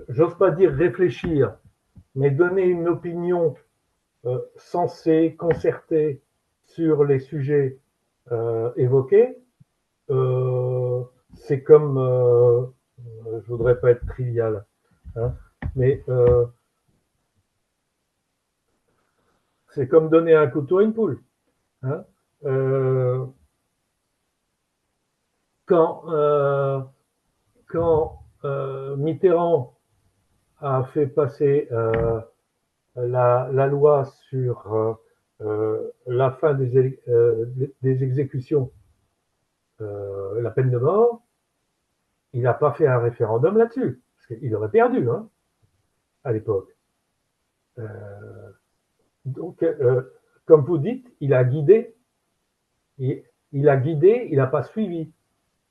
j'ose pas dire réfléchir, mais donner une opinion sensée, concertée sur les sujets évoqués, c'est comme, je voudrais pas être trivial, hein, mais c'est comme donner un couteau à une poule. Hein. Quand Mitterrand a fait passer la loi sur la fin des exécutions, la peine de mort, il n'a pas fait un référendum là-dessus, parce qu'il aurait perdu hein, à l'époque. Donc, comme vous dites, il a guidé, il n'a pas suivi.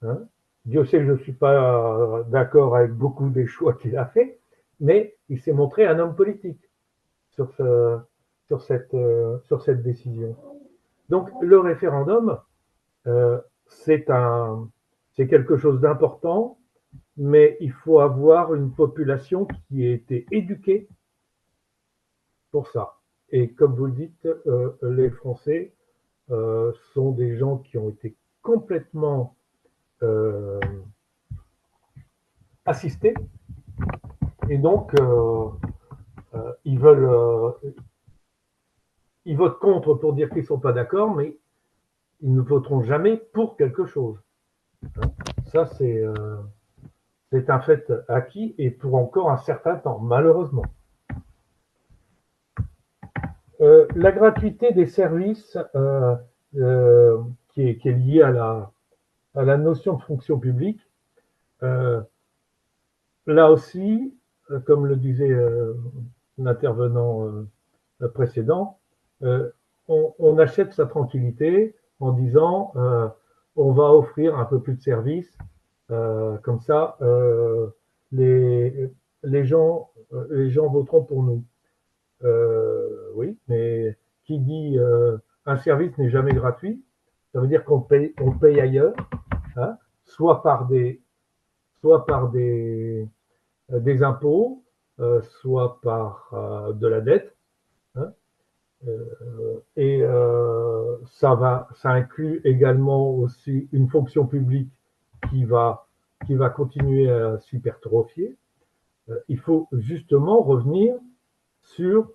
Hein. Dieu sait que je ne suis pas d'accord avec beaucoup des choix qu'il a fait, mais il s'est montré un homme politique sur cette décision. Donc le référendum, c'est quelque chose d'important, mais il faut avoir une population qui ait été éduquée pour ça. Et comme vous le dites, les Français sont des gens qui ont été complètement assistés, et donc ils votent contre pour dire qu'ils ne sont pas d'accord, mais ils ne voteront jamais pour quelque chose. Ça, c'est un fait acquis et pour encore un certain temps, malheureusement. La gratuité des services qui est liée à la notion de fonction publique, là aussi, comme le disait l'intervenant précédent, on achète sa tranquillité en disant on va offrir un peu plus de services, comme ça les gens voteront pour nous. Oui, mais qui dit un service n'est jamais gratuit, ça veut dire qu'on paye ailleurs, hein, soit par des impôts, soit par de la dette. Hein, et ça inclut également aussi une fonction publique qui va continuer à s'hypertrophier. Il faut justement revenir sur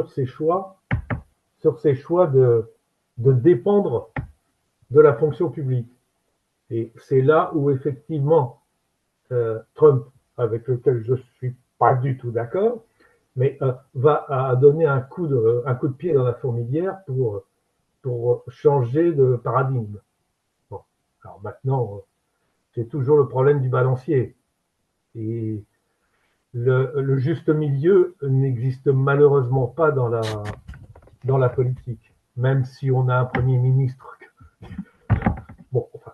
ces choix de dépendre de la fonction publique. Et c'est là où effectivement Trump, avec lequel je ne suis pas du tout d'accord, mais va donner un coup de pied dans la fourmilière pour changer de paradigme. Bon. Alors maintenant, c'est toujours le problème du balancier. Et le juste milieu n'existe malheureusement pas dans la politique, même si on a un Premier ministre. Bon, enfin.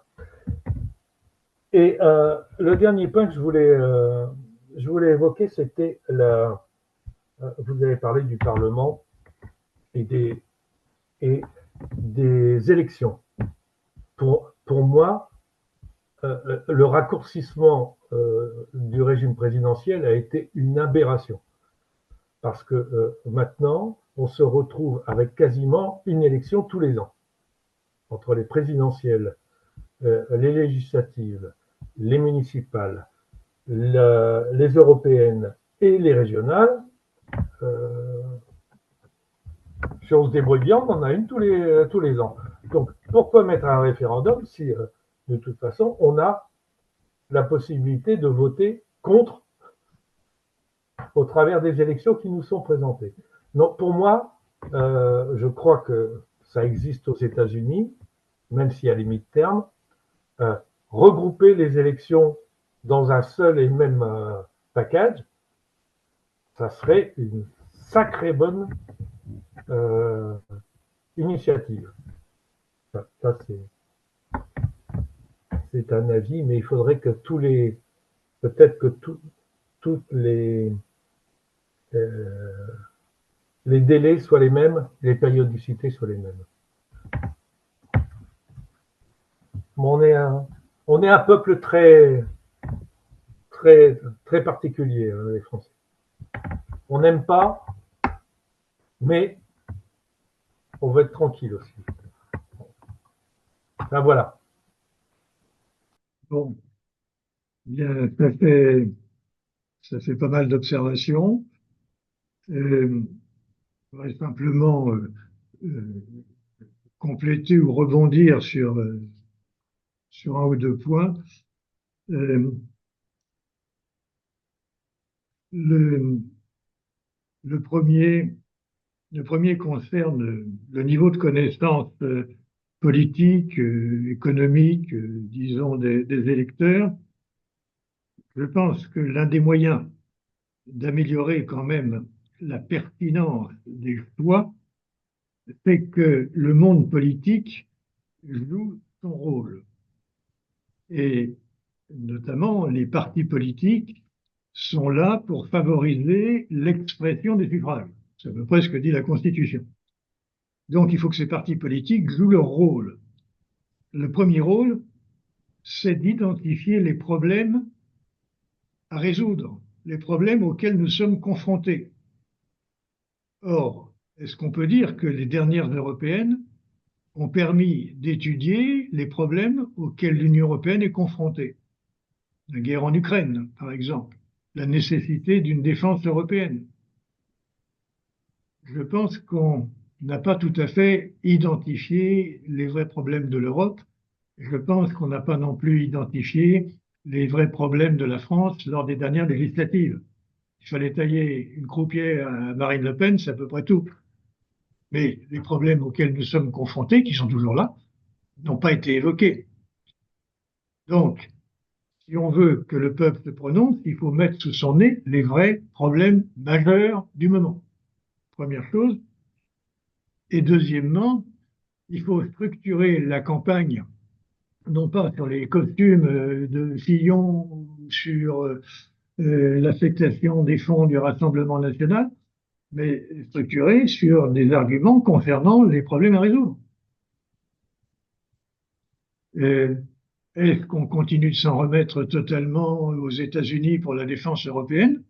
Et le dernier point que je voulais évoquer, c'était vous avez parlé du Parlement et des élections. Pour moi, le raccourcissement du régime présidentiel a été une aberration. Parce que maintenant, on se retrouve avec quasiment une élection tous les ans. Entre les présidentielles, les législatives, les municipales, les européennes et les régionales, si on se débrouille bien, on en a une tous les ans. Donc, pourquoi mettre un référendum si, de toute façon, on a la possibilité de voter contre au travers des élections qui nous sont présentées? Donc, pour moi, je crois que ça existe aux États-Unis, même s'il y a les mi-termes, regrouper les élections dans un seul et même package, ça serait une sacrée bonne initiative. Ça c'est un avis, mais il faudrait que peut-être que toutes les délais soient les mêmes, les périodicités soient les mêmes. On est un peuple très, très, très particulier, hein, les Français. On n'aime pas, mais on veut être tranquille aussi. Ben voilà. Bon, bien, ça fait pas mal d'observations. Je voudrais simplement euh, compléter ou rebondir sur un ou deux points. Euh, le, le premier, le premier concerne le niveau de connaissance politique, économique, disons, des électeurs. Je pense que l'un des moyens d'améliorer quand même la pertinence des choix, c'est que le monde politique joue son rôle. Et notamment, les partis politiques sont là pour favoriser l'expression des suffrages. C'est à peu près ce que dit la Constitution. Donc, il faut que ces partis politiques jouent leur rôle. Le premier rôle, c'est d'identifier les problèmes à résoudre, les problèmes auxquels nous sommes confrontés. Or, est-ce qu'on peut dire que les dernières européennes ont permis d'étudier les problèmes auxquels l'Union européenne est confrontée? La guerre en Ukraine, par exemple, la nécessité d'une défense européenne. Je pense qu'on n'a pas tout à fait identifié les vrais problèmes de l'Europe. Je pense qu'on n'a pas non plus identifié les vrais problèmes de la France lors des dernières législatives. Il fallait tailler une croupière à Marine Le Pen, c'est à peu près tout. Mais les problèmes auxquels nous sommes confrontés, qui sont toujours là, n'ont pas été évoqués. Donc, si on veut que le peuple se prononce, il faut mettre sous son nez les vrais problèmes majeurs du moment. Première chose. Et deuxièmement, il faut structurer la campagne, non pas sur les costumes de Fillon, sur l'affectation des fonds du Rassemblement national, mais structurée sur des arguments concernant les problèmes à résoudre. Est-ce qu'on continue de s'en remettre totalement aux États-Unis pour la défense européenne?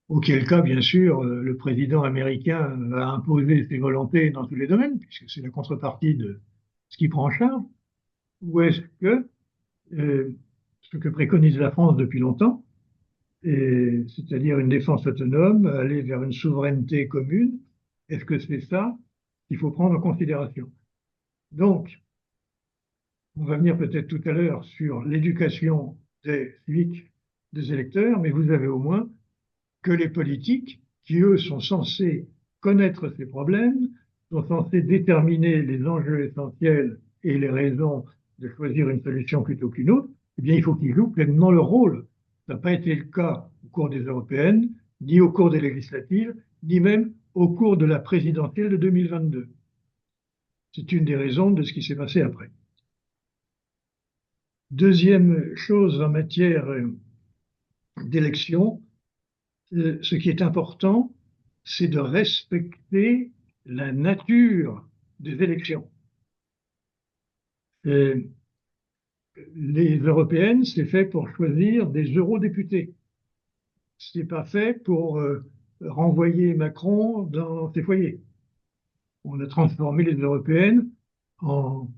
Auquel cas, bien sûr, le président américain va imposer ses volontés dans tous les domaines, puisque c'est la contrepartie de ce qu'il prend en charge. Ou est-ce que ce que préconise la France depuis longtemps, c'est-à-dire une défense autonome, aller vers une souveraineté commune, est-ce que c'est ça qu'il faut prendre en considération? Donc, on va venir peut-être tout à l'heure sur l'éducation des civiques des électeurs, mais vous avez au moins que les politiques qui, eux, sont censés connaître ces problèmes, sont censés déterminer les enjeux essentiels et les raisons de choisir une solution plutôt qu'une autre, eh bien, il faut qu'ils jouent pleinement leur rôle. Ça n'a pas été le cas au cours des européennes, ni au cours des législatives, ni même au cours de la présidentielle de 2022. C'est une des raisons de ce qui s'est passé après. Deuxième chose en matière d'élection, ce qui est important, c'est de respecter la nature des élections. Les européennes, c'est fait pour choisir des eurodéputés. C'est pas fait pour renvoyer Macron dans ses foyers. On a transformé les européennes en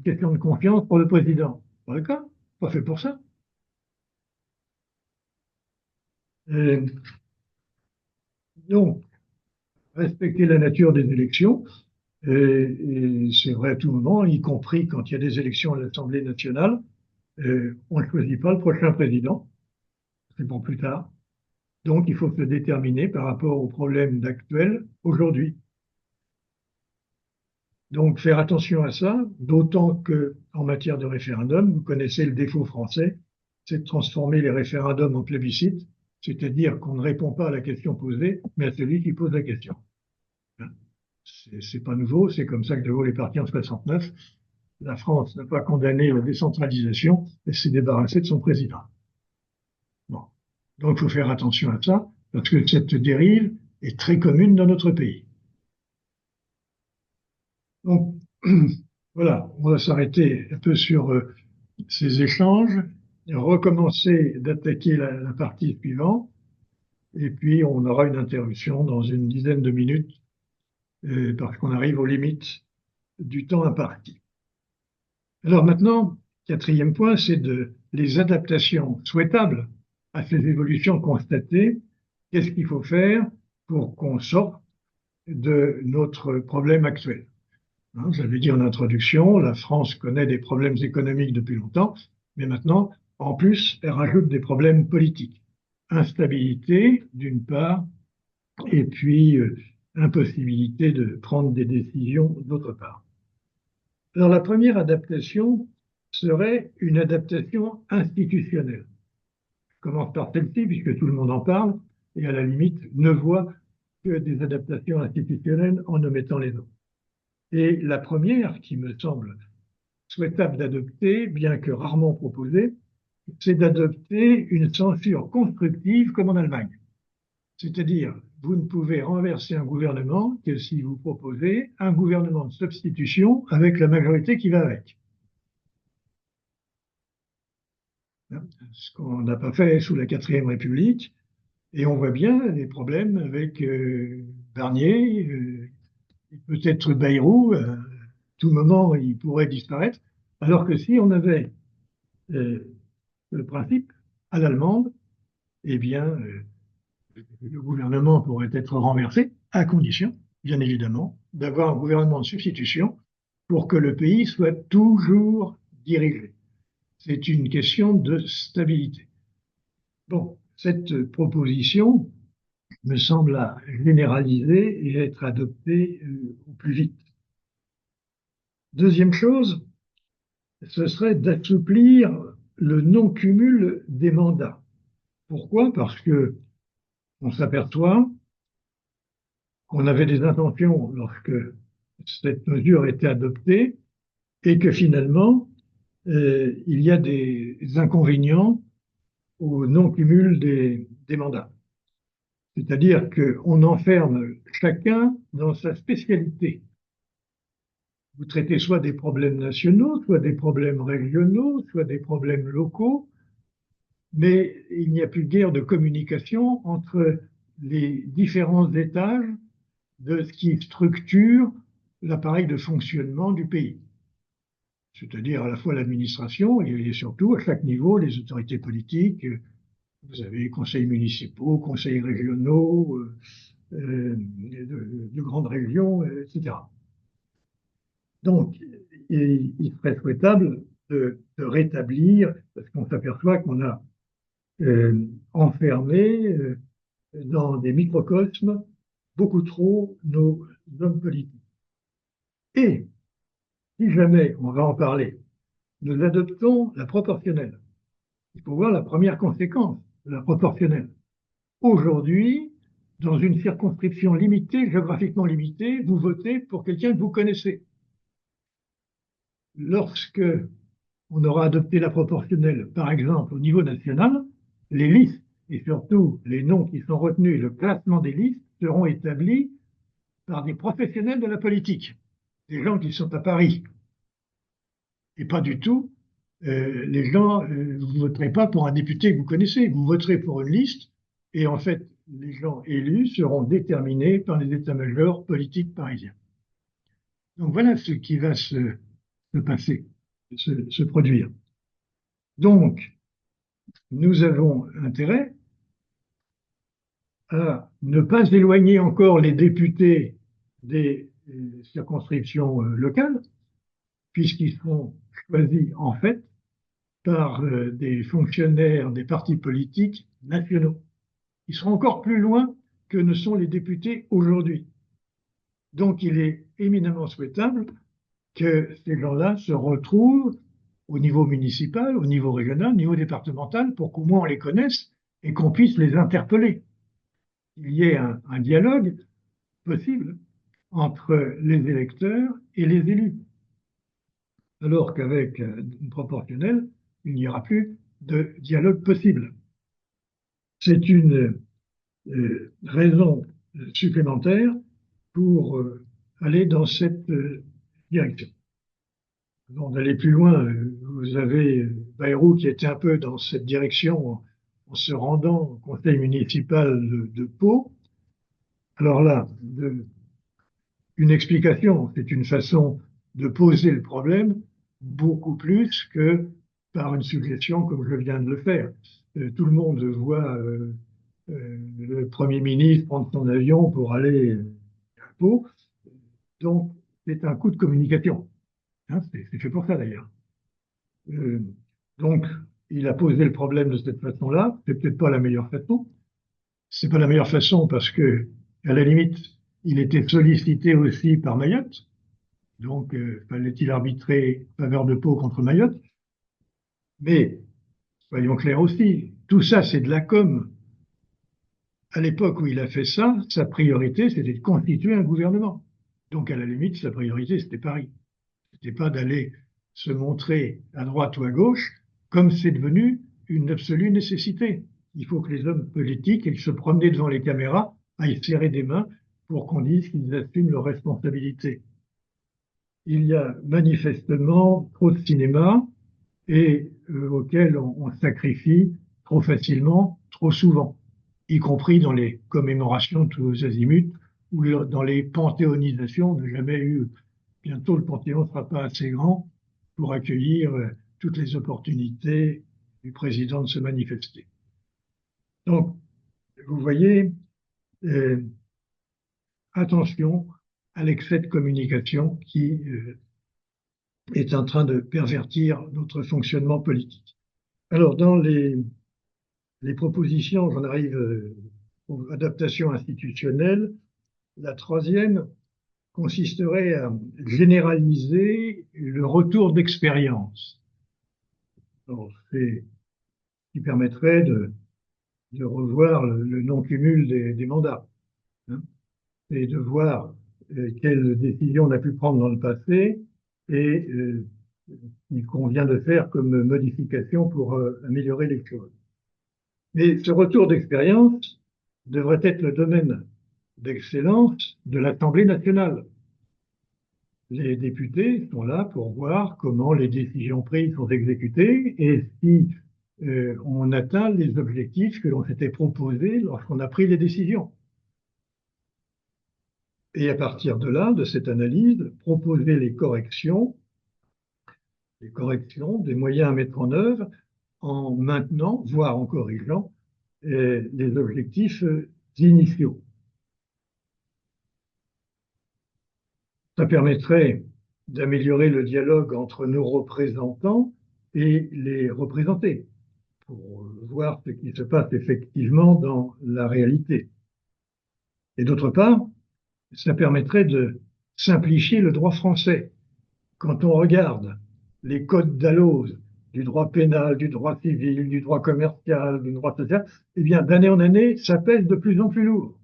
question de confiance pour le président. Pas le cas, pas fait pour ça. Donc, respecter la nature des élections, et c'est vrai à tout moment, y compris quand il y a des élections à l'Assemblée nationale, on ne choisit pas le prochain président, c'est pour plus tard. Donc, il faut se déterminer par rapport aux problèmes actuels aujourd'hui. Donc, faire attention à ça, d'autant que, en matière de référendum, vous connaissez le défaut français, c'est de transformer les référendums en plébiscites, c'est-à-dire qu'on ne répond pas à la question posée, mais à celui qui pose la question. C'est pas nouveau, c'est comme ça que De Gaulle est parti en 69. La France n'a pas condamné la décentralisation et s'est débarrassée de son président. Bon. Donc, il faut faire attention à ça, parce que cette dérive est très commune dans notre pays. Donc, voilà, on va s'arrêter un peu sur ces échanges, et recommencer d'attaquer la partie suivante, et puis on aura une interruption dans une dizaine de minutes, parce qu'on arrive aux limites du temps imparti. Alors maintenant, quatrième point, c'est les adaptations souhaitables à ces évolutions constatées. Qu'est-ce qu'il faut faire pour qu'on sorte de notre problème actuel? J'avais dit en introduction, la France connaît des problèmes économiques depuis longtemps, mais maintenant, en plus, elle rajoute des problèmes politiques. Instabilité, d'une part, et puis impossibilité de prendre des décisions, d'autre part. Alors la première adaptation serait une adaptation institutionnelle. Je commence par celle-ci, puisque tout le monde en parle, et à la limite ne voit que des adaptations institutionnelles en omettant les autres. Et la première, qui me semble souhaitable d'adopter, bien que rarement proposée, c'est d'adopter une censure constructive comme en Allemagne. C'est-à-dire, vous ne pouvez renverser un gouvernement que si vous proposez un gouvernement de substitution avec la majorité qui va avec. Ce qu'on n'a pas fait sous la 4e République, et on voit bien les problèmes avec Barnier, peut-être Bayrou, à tout moment il pourrait disparaître, alors que si on avait le principe à l'allemande, eh bien, le gouvernement pourrait être renversé, à condition, bien évidemment, d'avoir un gouvernement de substitution pour que le pays soit toujours dirigé. C'est une question de stabilité. Bon, cette proposition me semble à généraliser et être adoptée au plus vite. Deuxième chose, ce serait d'assouplir le non-cumul des mandats. Pourquoi? Parce que on s'aperçoit qu'on avait des intentions lorsque cette mesure était adoptée et que finalement, il y a des inconvénients au non-cumul des mandats. C'est-à-dire qu'on enferme chacun dans sa spécialité. Vous traitez soit des problèmes nationaux, soit des problèmes régionaux, soit des problèmes locaux, mais il n'y a plus guère de communication entre les différents étages de ce qui structure l'appareil de fonctionnement du pays. C'est-à-dire à la fois l'administration et surtout à chaque niveau les autorités politiques. Vous avez les conseils municipaux, conseils régionaux, de grandes régions, etc. Donc, il serait souhaitable de rétablir, parce qu'on s'aperçoit qu'on a enfermé dans des microcosmes beaucoup trop nos hommes politiques. Et si jamais, on va en parler, nous adoptons la proportionnelle, il faut voir la première conséquence de la proportionnelle. Aujourd'hui, dans une circonscription limitée, géographiquement limitée, vous votez pour quelqu'un que vous connaissez. Lorsque on aura adopté la proportionnelle, par exemple, au niveau national, les listes et surtout les noms qui sont retenus et le classement des listes seront établis par des professionnels de la politique, des gens qui sont à Paris. Et pas du tout, les gens, vous ne voterez pas pour un député que vous connaissez, vous voterez pour une liste, et en fait, les gens élus seront déterminés par les états-majors politiques parisiens. Donc voilà ce qui va se passer, se produire. Donc, nous avons intérêt à ne pas éloigner encore les députés des circonscriptions locales, puisqu'ils seront choisis en fait par des fonctionnaires des partis politiques nationaux. Ils seront encore plus loin que ne sont les députés aujourd'hui. Donc il est éminemment souhaitable que ces gens-là se retrouvent au niveau municipal, au niveau régional, au niveau départemental, pour qu'au moins on les connaisse et qu'on puisse les interpeller. Il y ait un dialogue possible entre les électeurs et les élus. Alors qu'avec une proportionnelle, il n'y aura plus de dialogue possible. C'est une raison supplémentaire pour aller dans cette direction. Avant d'aller plus loin, vous avez Bayrou qui était un peu dans cette direction en se rendant au conseil municipal de Pau. Alors là, une explication, c'est une façon de poser le problème beaucoup plus que par une suggestion comme je viens de le faire. Tout le monde voit le Premier ministre prendre son avion pour aller à Pau. Donc, c'est un coup de communication. Hein, c'est fait pour ça d'ailleurs. Donc, il a posé le problème de cette façon-là. C'est peut-être pas la meilleure façon. C'est pas la meilleure façon parce que, à la limite, il était sollicité aussi par Mayotte. Donc, fallait-il arbitrer en faveur de Pau contre Mayotte? Mais, soyons clairs aussi, tout ça, c'est de la com. À l'époque où il a fait ça, sa priorité, c'était de constituer un gouvernement. Donc, à la limite, sa priorité, c'était Paris. C'était pas d'aller se montrer à droite ou à gauche, comme c'est devenu une absolue nécessité. Il faut que les hommes politiques, et se promener devant les caméras, aillent serrer des mains pour qu'on dise qu'ils assument leurs responsabilités. Il y a manifestement trop de cinéma et auquel on sacrifie trop facilement, trop souvent, y compris dans les commémorations tous azimuts ou dans les panthéonisations. On n'a jamais eu, bientôt le Panthéon ne sera pas assez grand pour accueillir toutes les opportunités du président de se manifester. Donc, vous voyez, attention à l'excès de communication qui est en train de pervertir notre fonctionnement politique. Alors, dans les propositions, j'en arrive aux adaptations institutionnelles. La troisième consisterait à généraliser le retour d'expérience. C'est ce qui permettrait de revoir le non-cumul des mandats, hein, et de voir quelles décisions on a pu prendre dans le passé et il convient de faire comme modification pour améliorer les choses. Mais ce retour d'expérience devrait être le domaine d'excellence de l'Assemblée nationale. Les députés sont là pour voir comment les décisions prises sont exécutées et si on atteint les objectifs que l'on s'était proposés lorsqu'on a pris les décisions. Et à partir de là, de cette analyse, proposer les corrections, des moyens à mettre en œuvre en maintenant, voire en corrigeant, les objectifs initiaux. Ça permettrait d'améliorer le dialogue entre nos représentants et les représentés. pour voir ce qui se passe effectivement dans la réalité. Et d'autre part, ça permettrait de simplifier le droit français. Quand on regarde les codes d'Alloz, du droit pénal, du droit civil, du droit commercial, du droit social, eh bien, d'année en année, ça pèse de plus en plus lourd.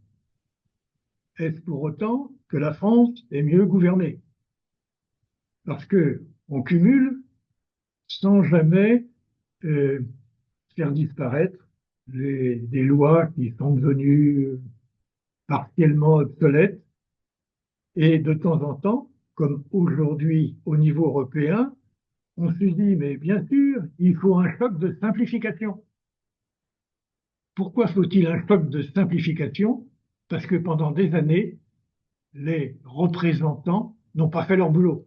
Est-ce pour autant que la France est mieux gouvernée? Parce que on cumule sans jamais faire disparaître des lois qui sont devenues partiellement obsolètes. Et de temps en temps, comme aujourd'hui au niveau européen, on se dit, mais bien sûr, il faut un choc de simplification. Pourquoi faut-il un choc de simplification? Parce que pendant des années, les représentants n'ont pas fait leur boulot.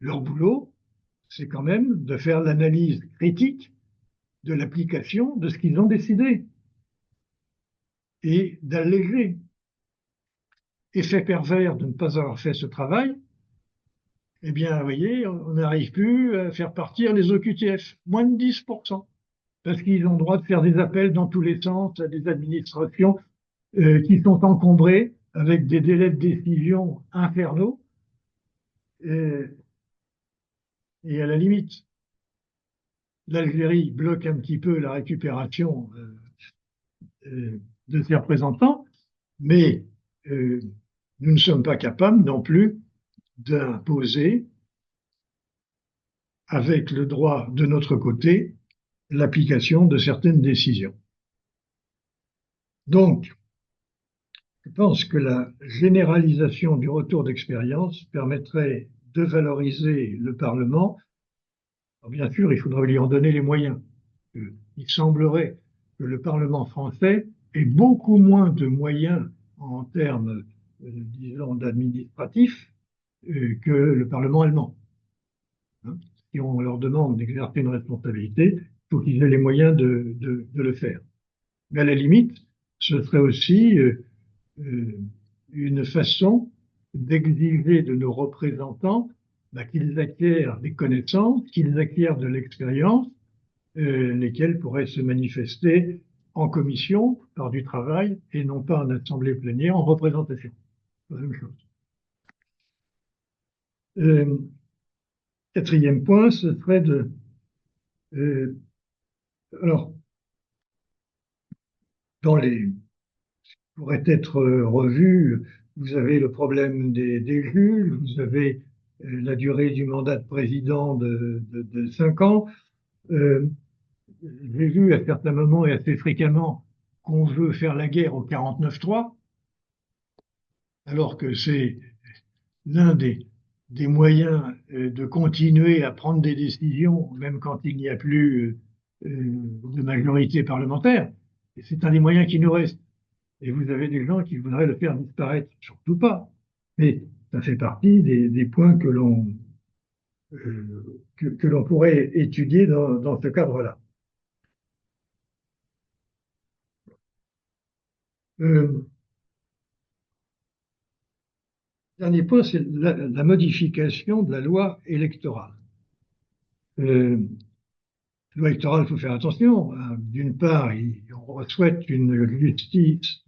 Leur boulot, c'est quand même de faire l'analyse critique de l'application de ce qu'ils ont décidé et d'alléger. Effet pervers de ne pas avoir fait ce travail, eh bien, vous voyez, on n'arrive plus à faire partir les OQTF, moins de 10%, parce qu'ils ont le droit de faire des appels dans tous les sens à des administrations qui sont encombrées avec des délais de décision infernaux. Et à la limite, l'Algérie bloque un petit peu la récupération de ses représentants, mais nous ne sommes pas capables non plus d'imposer, avec le droit de notre côté, l'application de certaines décisions. Donc, je pense que la généralisation du retour d'expérience permettrait de valoriser le Parlement. Alors bien sûr, il faudra lui en donner les moyens. Il semblerait que le Parlement français ait beaucoup moins de moyens en termes, disons, d'administratif que le Parlement allemand. Hein, si on leur demande d'exercer une responsabilité, il faut qu'ils aient les moyens de le faire. Mais à la limite, ce serait aussi une façon d'exiger de nos représentants qu'ils acquièrent des connaissances, qu'ils acquièrent de l'expérience, lesquelles pourraient se manifester en commission par du travail et non pas en assemblée plénière en représentation. C'est la même chose. Quatrième point, ce serait de... alors, dans les... pourrait être revu, vous avez le problème des juges, vous avez la durée du mandat de président de 5 ans. J'ai vu à certains moments et assez fréquemment qu'on veut faire la guerre au 49-3, alors que c'est l'un des moyens de continuer à prendre des décisions, même quand il n'y a plus de majorité parlementaire. Et c'est un des moyens qui nous reste. Et vous avez des gens qui voudraient le faire disparaître, surtout pas. Mais ça fait partie des points que l'on pourrait étudier dans ce cadre-là. Dernier point, c'est la modification de la loi électorale. Loi électorale, il faut faire attention. D'une part, on souhaite une justice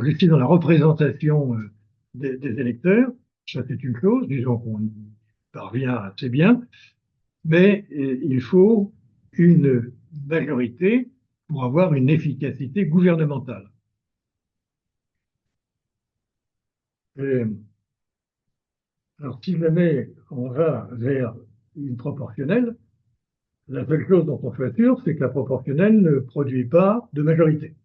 justice dans la représentation des électeurs. Ça, c'est une chose, disons qu'on y parvient assez bien, mais il faut une majorité pour avoir une efficacité gouvernementale. Alors, si jamais on va vers une proportionnelle, la seule chose dont on peut être sûr, c'est que la proportionnelle ne produit pas de majorité.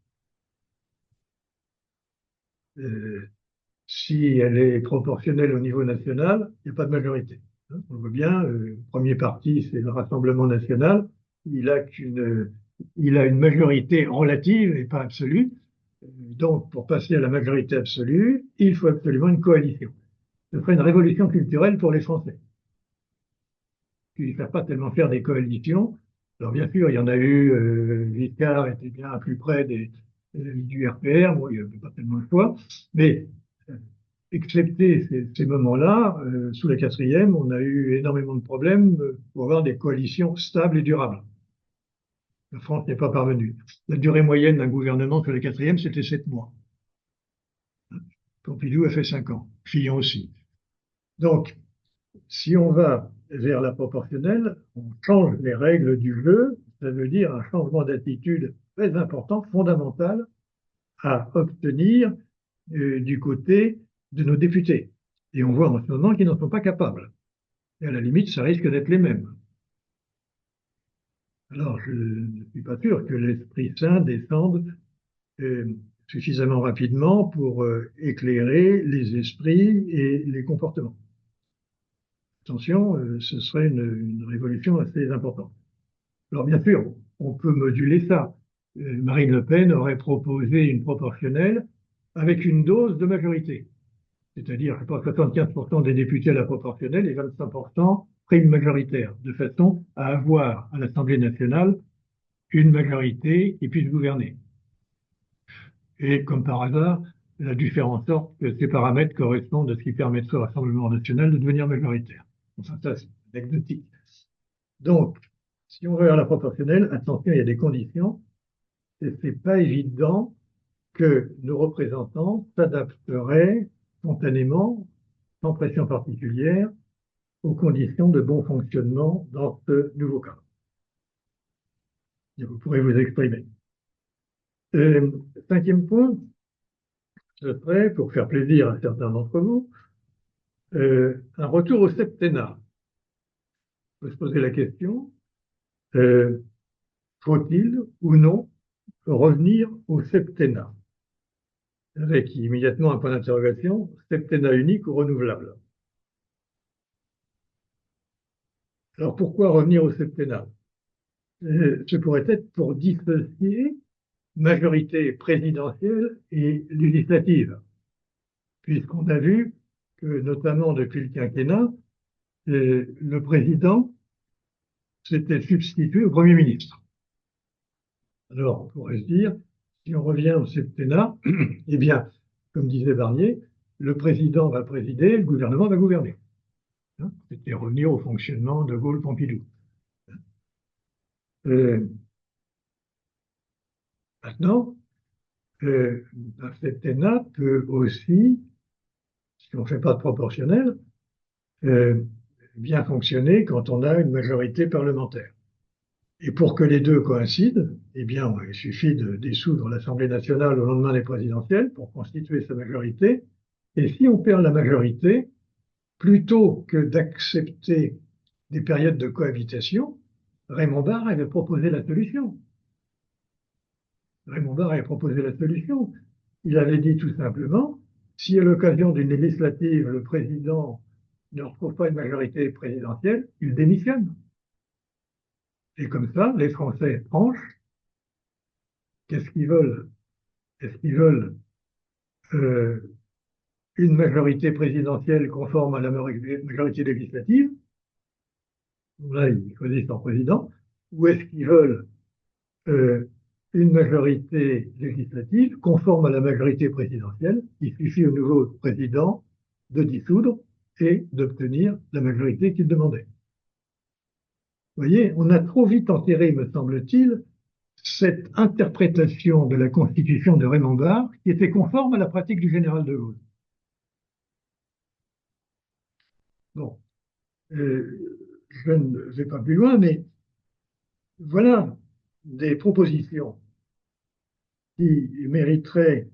Si elle est proportionnelle au niveau national, il n'y a pas de majorité. On le voit bien, le premier parti, c'est le Rassemblement national. Il a une majorité relative et pas absolue. Donc, pour passer à la majorité absolue, il faut absolument une coalition. Ce serait une révolution culturelle pour les Français. Ils ne savent pas tellement faire des coalitions. Alors bien sûr, il y en a eu, Giscard était bien plus près du RPR, bon, il n'y avait pas tellement de choix, mais excepté ces moments-là, sous la quatrième, on a eu énormément de problèmes pour avoir des coalitions stables et durables. La France n'y est pas parvenue. La durée moyenne d'un gouvernement sous la quatrième, c'était 7 mois. Pompidou a fait 5 ans. Fillon aussi. Donc, si on va vers la proportionnelle, on change les règles du jeu. Ça veut dire un changement d'attitude très important, fondamental, à obtenir du côté de nos députés. Et on voit en ce moment qu'ils n'en sont pas capables. Et à la limite, ça risque d'être les mêmes. Alors, je ne suis pas sûr que l'Esprit Saint descende suffisamment rapidement pour éclairer les esprits et les comportements. Attention, ce serait une révolution assez importante. Alors bien sûr, on peut moduler ça. Marine Le Pen aurait proposé une proportionnelle avec une dose de majorité. C'est-à-dire, je pense, 75% des députés à la proportionnelle et 25% prime majoritaire, de façon à avoir à l'Assemblée nationale une majorité qui puisse gouverner. Et comme par hasard, elle a dû faire en sorte que ces paramètres correspondent à ce qui permettrait au Rassemblement national de devenir majoritaire. Enfin, ça, c'est anecdotique. Donc, si on veut à la proportionnelle, attention, il y a des conditions. Et c'est pas évident que nos représentants s'adapteraient spontanément, sans pression particulière, aux conditions de bon fonctionnement dans ce nouveau cadre. Et vous pourrez vous exprimer. Cinquième point, ce serait, pour faire plaisir à certains d'entre vous, un retour au septennat. On peut se poser la question, faut-il ou non revenir au septennat? Avec immédiatement un point d'interrogation, septennat unique ou renouvelable? Alors pourquoi revenir au septennat? Ce pourrait être pour dissocier majorité présidentielle et législative, puisqu'on a vu que, notamment depuis le quinquennat, le président s'était substitué au Premier ministre. Alors, on pourrait se dire, si on revient au septennat, eh bien, comme disait Barnier, le président va présider, le gouvernement va gouverner. C'était revenir au fonctionnement de Gaulle-Pompidou. Maintenant, un septennat peut aussi, si on ne fait pas de proportionnel, bien fonctionner quand on a une majorité parlementaire. Et pour que les deux coïncident, eh bien, il suffit de dissoudre l'Assemblée nationale au lendemain des présidentielles pour constituer sa majorité. Et si on perd la majorité, plutôt que d'accepter des périodes de cohabitation, Raymond Barre avait proposé la solution. Raymond Barre avait proposé la solution. Il avait dit tout simplement, si à l'occasion d'une législative, le président ne retrouve pas une majorité présidentielle, il démissionne. Et comme ça, les Français tranchent. Qu'est-ce qu'ils veulent? Est-ce qu'ils veulent une majorité présidentielle conforme à la majorité législative? Là, ils choisissent leur président. Ou est-ce qu'ils veulent une majorité législative conforme à la majorité présidentielle? Il suffit au nouveau président de dissoudre et d'obtenir la majorité qu'il demandait. Vous voyez, on a trop vite enterré, me semble-t-il, cette interprétation de la Constitution de Raymond Barre qui était conforme à la pratique du général de Gaulle. Bon, je ne vais pas plus loin, mais voilà des propositions qui mériteraient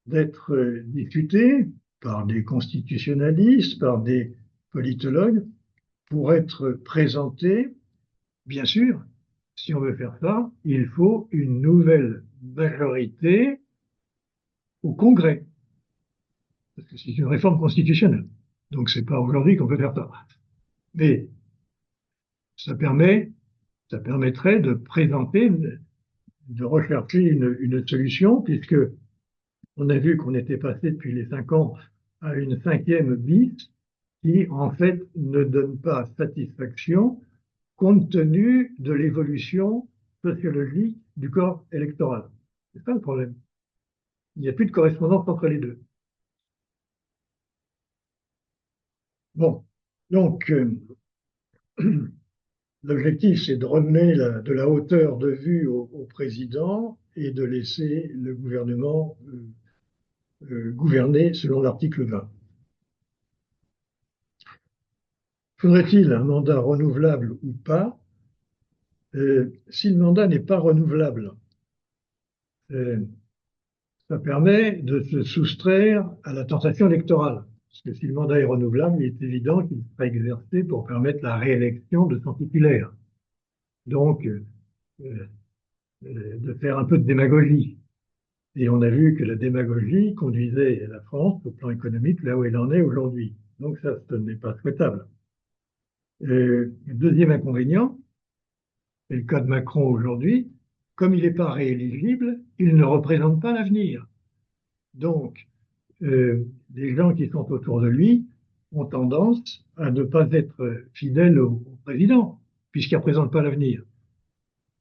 d'être discutées par des constitutionnalistes, par des politologues, pour être présentées. Bien sûr, si on veut faire ça, il faut une nouvelle majorité au Congrès, parce que c'est une réforme constitutionnelle. Donc c'est pas aujourd'hui qu'on peut faire ça. Mais ça permettrait de présenter, de rechercher une solution, puisque on a vu qu'on était passé depuis les 5 ans à une cinquième bis qui, en fait, ne donne pas satisfaction compte tenu de l'évolution sociologique du corps électoral. C'est ça le problème. Il n'y a plus de correspondance entre les deux. Bon, donc l'objectif, c'est de redonner de la hauteur de vue au président et de laisser le gouvernement gouverner selon l'article 20. Faudrait-il un mandat renouvelable ou pas? Si le mandat n'est pas renouvelable, euh, ça permet de se soustraire à la tentation électorale. Parce que si le mandat est renouvelable, il est évident qu'il sera exercé pour permettre la réélection de son titulaire. Donc, de faire un peu de démagogie. Et on a vu que la démagogie conduisait la France au plan économique là où elle en est aujourd'hui. Donc ça, ce n'est pas souhaitable. Deuxième inconvénient, c'est le cas de Macron aujourd'hui, comme il n'est pas rééligible, il ne représente pas l'avenir. Donc, les gens qui sont autour de lui ont tendance à ne pas être fidèles au président, puisqu'il ne représente pas l'avenir.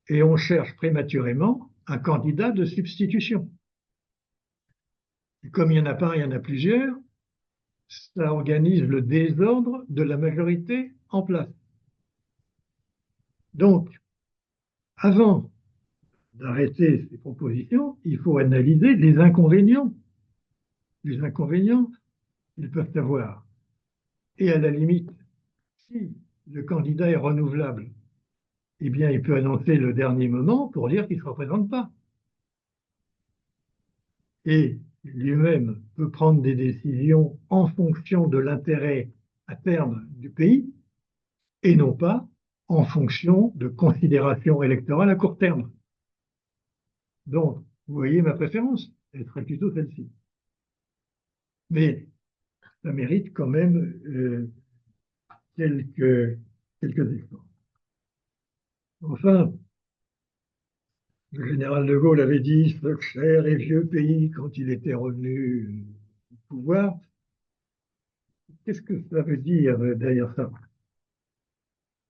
Et on cherche prématurément un candidat de substitution. Et comme il n'y en a pas, il y en a plusieurs, ça organise le désordre de la majorité en place. Donc, avant d'arrêter ces propositions, il faut analyser les inconvénients. Les inconvénients qu'ils peuvent avoir. Et à la limite, si le candidat est renouvelable, eh bien, il peut annoncer le dernier moment pour dire qu'il ne se représente pas. Et lui-même peut prendre des décisions en fonction de l'intérêt à terme du pays et non pas en fonction de considérations électorales à court terme. Donc, vous voyez ma préférence, elle serait plutôt celle-ci. Mais ça mérite quand même quelques efforts. Enfin, le général de Gaulle avait dit ce cher et vieux pays quand il était revenu au pouvoir. Qu'est-ce que ça veut dire derrière ça?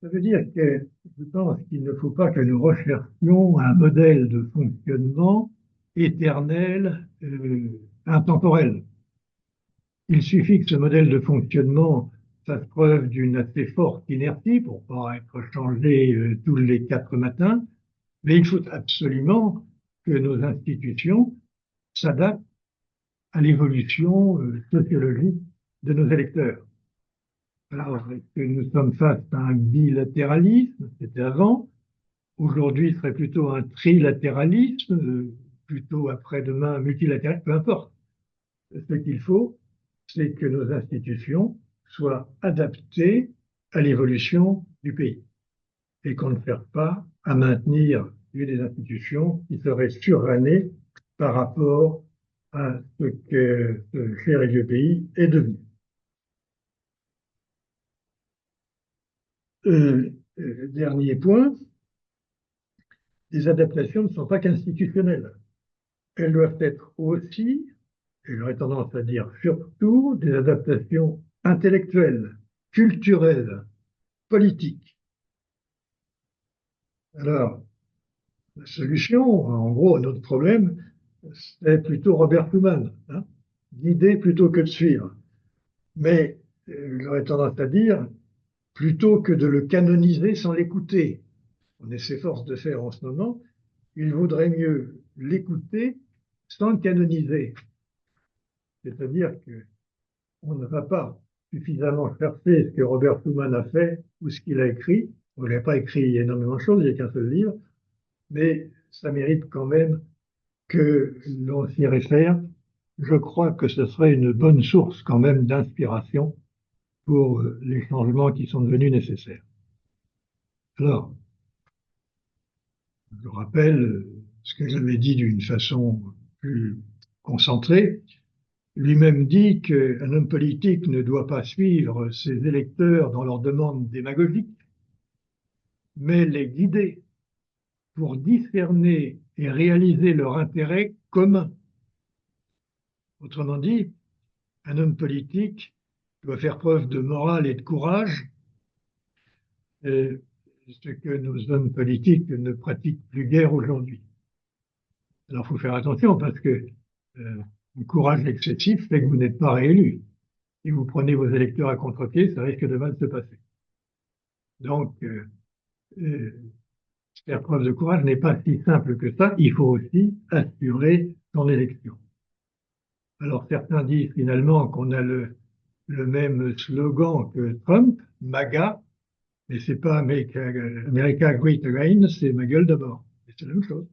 Ça veut dire que je pense qu'il ne faut pas que nous recherchions un modèle de fonctionnement éternel, intemporel. Il suffit que ce modèle de fonctionnement fasse preuve d'une assez forte inertie pour ne pas être changé tous les 4 matins, mais il faut absolument que nos institutions s'adaptent à l'évolution sociologique de nos électeurs. Alors, est-ce que nous sommes face à un bilatéralisme? C'était avant. Aujourd'hui, ce serait plutôt un trilatéralisme, plutôt après-demain un multilatéralisme, peu importe. Ce qu'il faut, c'est que nos institutions soient adaptées à l'évolution du pays et qu'on ne cherche pas à maintenir des institutions qui seraient surannées par rapport à ce que ce cher et vieux pays est devenu. Dernier point, les adaptations ne sont pas qu'institutionnelles. Elles doivent être aussi, et j'aurais tendance à dire surtout, des adaptations intellectuelles, culturelles, politiques. Alors, la solution, en gros, à notre problème, c'est plutôt Robert Schuman, hein, guider plutôt que de suivre. Mais j'aurais tendance à dire, plutôt que de le canoniser sans l'écouter, on s'efforce de faire en ce moment, il vaudrait mieux l'écouter sans le canoniser. C'est-à-dire qu'on ne va pas suffisamment chercher ce que Robert Schuman a fait ou ce qu'il a écrit. Il n'a pas écrit énormément de choses, il n'y a qu'un seul livre, mais ça mérite quand même que l'on s'y réfère. Je crois que ce serait une bonne source quand même d'inspiration pour les changements qui sont devenus nécessaires. Alors, je rappelle ce que j'avais dit d'une façon plus concentrée. Lui-même dit qu'un homme politique ne doit pas suivre ses électeurs dans leurs demandes démagogiques, mais les guider pour discerner et réaliser leur intérêt commun. Autrement dit, un homme politique doit faire preuve de morale et de courage, ce que nos hommes politiques ne pratiquent plus guère aujourd'hui. Alors, il faut faire attention parce que le courage excessif fait que vous n'êtes pas réélu. si vous prenez vos électeurs à contre-pied, ça risque de mal se passer. Donc, faire preuve de courage n'est pas si simple que ça. Il faut aussi assurer son élection. Alors, certains disent finalement qu'on a le même slogan que Trump, MAGA, mais c'est pas America Great Again, c'est ma gueule d'abord. Et c'est la même chose.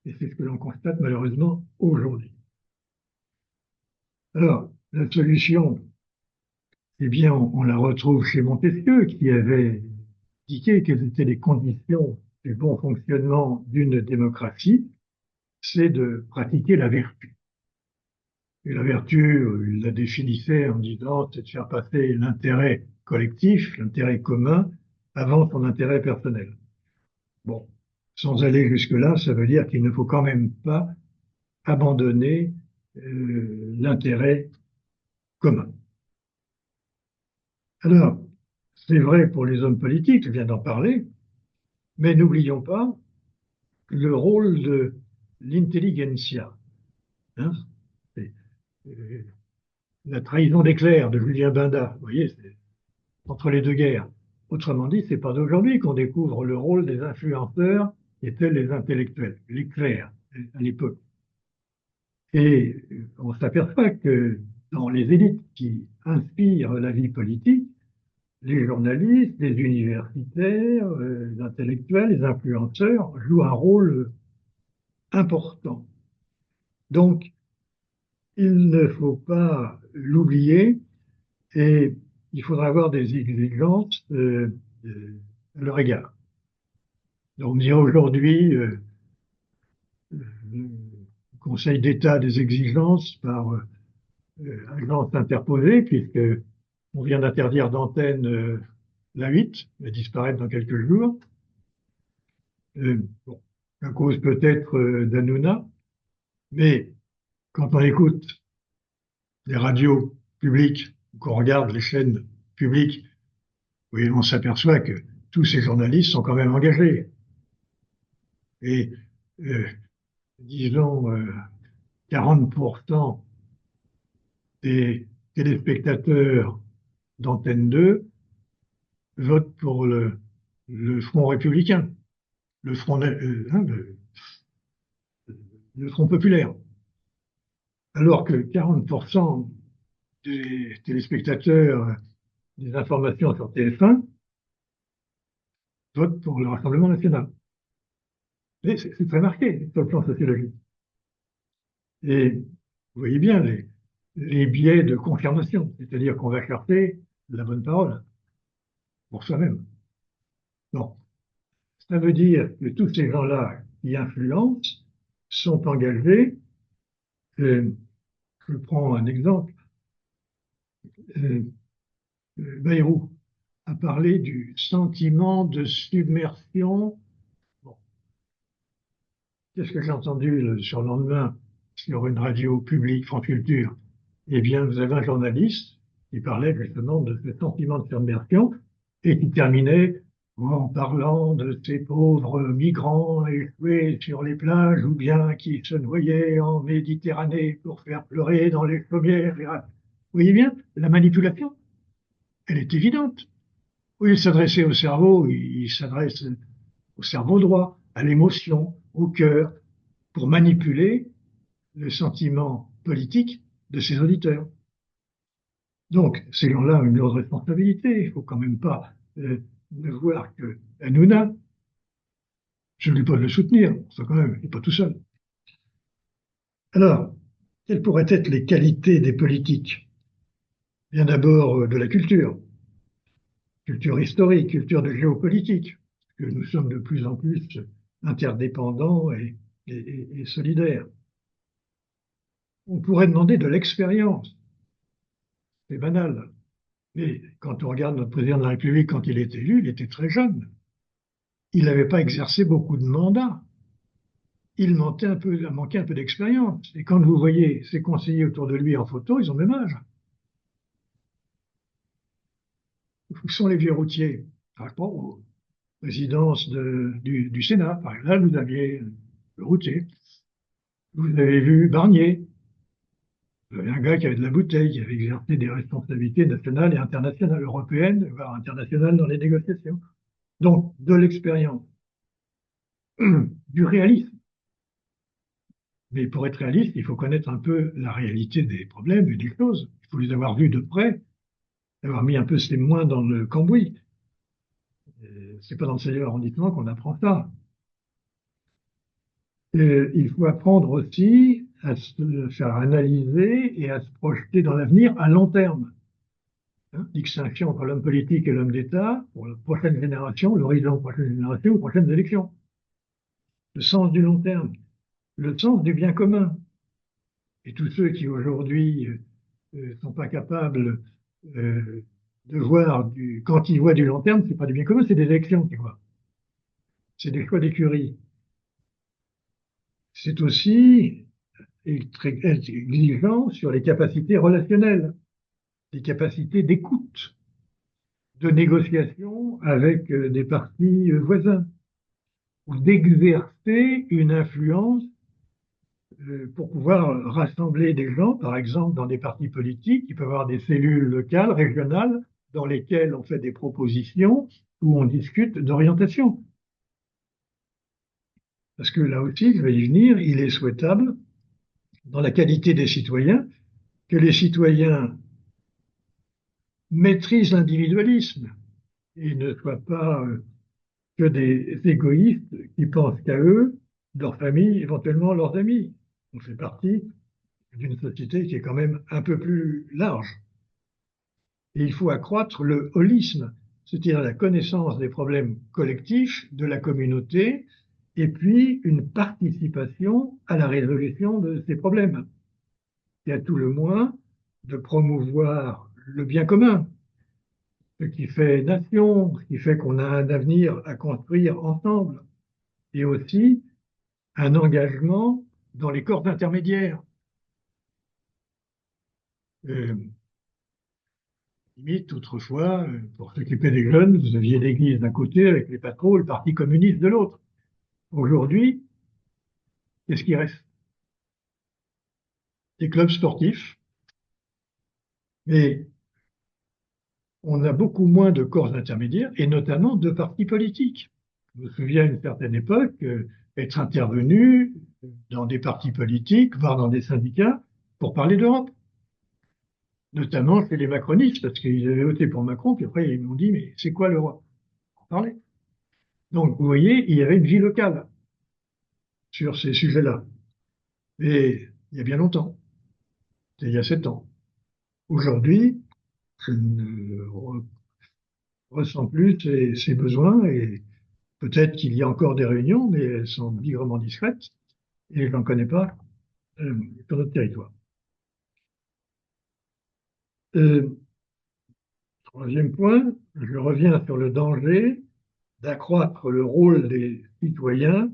Et c'est ce que l'on constate malheureusement aujourd'hui. Alors, la solution, eh bien, on la retrouve chez Montesquieu, qui avait indiqué quelles étaient les conditions du bon fonctionnement d'une démocratie, c'est de pratiquer la vertu. Et la vertu, il la définissait en disant, c'est de faire passer l'intérêt collectif, l'intérêt commun, avant son intérêt personnel. Bon, sans aller jusque-là, ça veut dire qu'il ne faut quand même pas abandonner l'intérêt commun. Alors, c'est vrai pour les hommes politiques, je viens d'en parler, mais n'oublions pas le rôle de l'intelligentsia. Hein, euh, la trahison des clercs de Julien Benda, vous voyez, c'est entre les deux guerres. Autrement dit, c'est pas d'aujourd'hui qu'on découvre le rôle des influenceurs qui étaient les intellectuels, les clercs à l'époque. Et on s'aperçoit que dans les élites qui inspirent la vie politique, les journalistes, les universitaires, les intellectuels, les influenceurs jouent un rôle important. Donc, il ne faut pas l'oublier et il faudra avoir des exigences à leur égard. Donc, on dirait aujourd'hui le Conseil d'État des exigences par agence interposée, puisque on vient d'interdire d'antenne la 8, elle va disparaître dans quelques jours. Bon, à cause peut-être d'Hanouna, mais quand on écoute les radios publiques, qu'on regarde les chaînes publiques, oui, on s'aperçoit que tous ces journalistes sont quand même engagés. Et disons 40% des téléspectateurs d'Antenne 2 votent pour le Front républicain, le Front, le Front populaire. Alors que 40% des téléspectateurs des informations sur TF1 votent pour le Rassemblement national. C'est très marqué sur le plan sociologique. Et vous voyez bien les biais de confirmation, c'est-à-dire qu'on va chercher la bonne parole pour soi-même. Non. Ça veut dire que tous ces gens-là qui influencent sont engagés. Je prends un exemple. Bayrou a parlé du sentiment de submersion. Bon. Qu'est-ce que j'ai entendu le surlendemain sur une radio publique, France Culture? Eh bien, vous avez un journaliste qui parlait justement de ce sentiment de submersion et qui terminait en parlant de ces pauvres migrants échoués sur les plages ou bien qui se noyaient en Méditerranée pour faire pleurer dans les chaumières. Vous voyez bien, la manipulation, elle est évidente. Oui, il s'adressait au cerveau, il s'adresse au cerveau droit, à l'émotion, au cœur, pour manipuler le sentiment politique de ses auditeurs. Donc, ces gens-là ont une lourde responsabilité. Il ne faut quand même pas ne voir que Hanouna, je ne dis pas de le soutenir, ça quand même, il n'est pas tout seul. Alors, quelles pourraient être les qualités des politiques? Bien d'abord de la culture historique, culture de géopolitique, que nous sommes de plus en plus interdépendants et solidaires. On pourrait demander de l'expérience, c'est banal. Mais quand on regarde notre président de la République, quand il est élu, il était très jeune. Il n'avait pas exercé beaucoup de mandats. Il manquait un peu d'expérience. Et quand vous voyez ses conseillers autour de lui en photo, ils ont le même âge. Où sont les vieux routiers? Par rapport aux présidences du Sénat, par exemple, là, vous aviez le routier. Vous avez vu Barnier. Vous avez un gars qui avait de la bouteille, qui avait exercé des responsabilités nationales et internationales, européennes, voire internationales dans les négociations. Donc, de l'expérience, du réalisme. Mais pour être réaliste, il faut connaître un peu la réalité des problèmes et des choses. Il faut les avoir vus de près, avoir mis un peu ses mains dans le cambouis. C'est pas dans le 16e arrondissement qu'on apprend ça. Il faut apprendre aussi à se faire analyser et à se projeter dans l'avenir à long terme. Hein, distinction entre l'homme politique et l'homme d'État pour la prochaine génération, l'horizon prochaine génération aux prochaines élections. Le sens du long terme, le sens du bien commun. Et tous ceux qui aujourd'hui sont pas capables de voir quand ils voient du long terme, c'est pas du bien commun, c'est des élections qu'ils voient. C'est des choix d'écurie. C'est aussi être exigeant sur les capacités relationnelles, les capacités d'écoute, de négociation avec des partis voisins, ou d'exercer une influence pour pouvoir rassembler des gens, par exemple dans des partis politiques, il peut y avoir des cellules locales, régionales, dans lesquelles on fait des propositions, où on discute d'orientation. Parce que là aussi, je vais y venir, il est souhaitable, dans la qualité des citoyens, que les citoyens maîtrisent l'individualisme et ne soient pas que des égoïstes qui pensent qu'à eux, leur famille, éventuellement leurs amis. On fait partie d'une société qui est quand même un peu plus large. Et il faut accroître le holisme, c'est-à-dire la connaissance des problèmes collectifs de la communauté et puis une participation à la résolution de ces problèmes. Et à tout le moins de promouvoir le bien commun, ce qui fait nation, ce qui fait qu'on a un avenir à construire ensemble, et aussi un engagement dans les corps intermédiaires. Limite, autrefois, pour s'occuper des jeunes, vous aviez l'Église d'un côté avec les patrons, le Parti communiste de l'autre. Aujourd'hui, qu'est-ce qui reste? Des clubs sportifs, mais on a beaucoup moins de corps intermédiaires et notamment de partis politiques. Je me souviens à une certaine époque être intervenu dans des partis politiques, voire dans des syndicats, pour parler d'Europe. Notamment chez les macronistes, parce qu'ils avaient voté pour Macron, puis après ils m'ont dit, mais c'est quoi l'Europe? On parlait. Donc, vous voyez, il y avait une vie locale sur ces sujets-là. Et il y a bien longtemps, c'est il y a 7 ans. Aujourd'hui, je ne ressens plus ces besoins et peut-être qu'il y a encore des réunions, mais elles sont bigrement discrètes et je n'en connais pas sur notre territoire. Troisième point, je reviens sur le danger d'accroître le rôle des citoyens,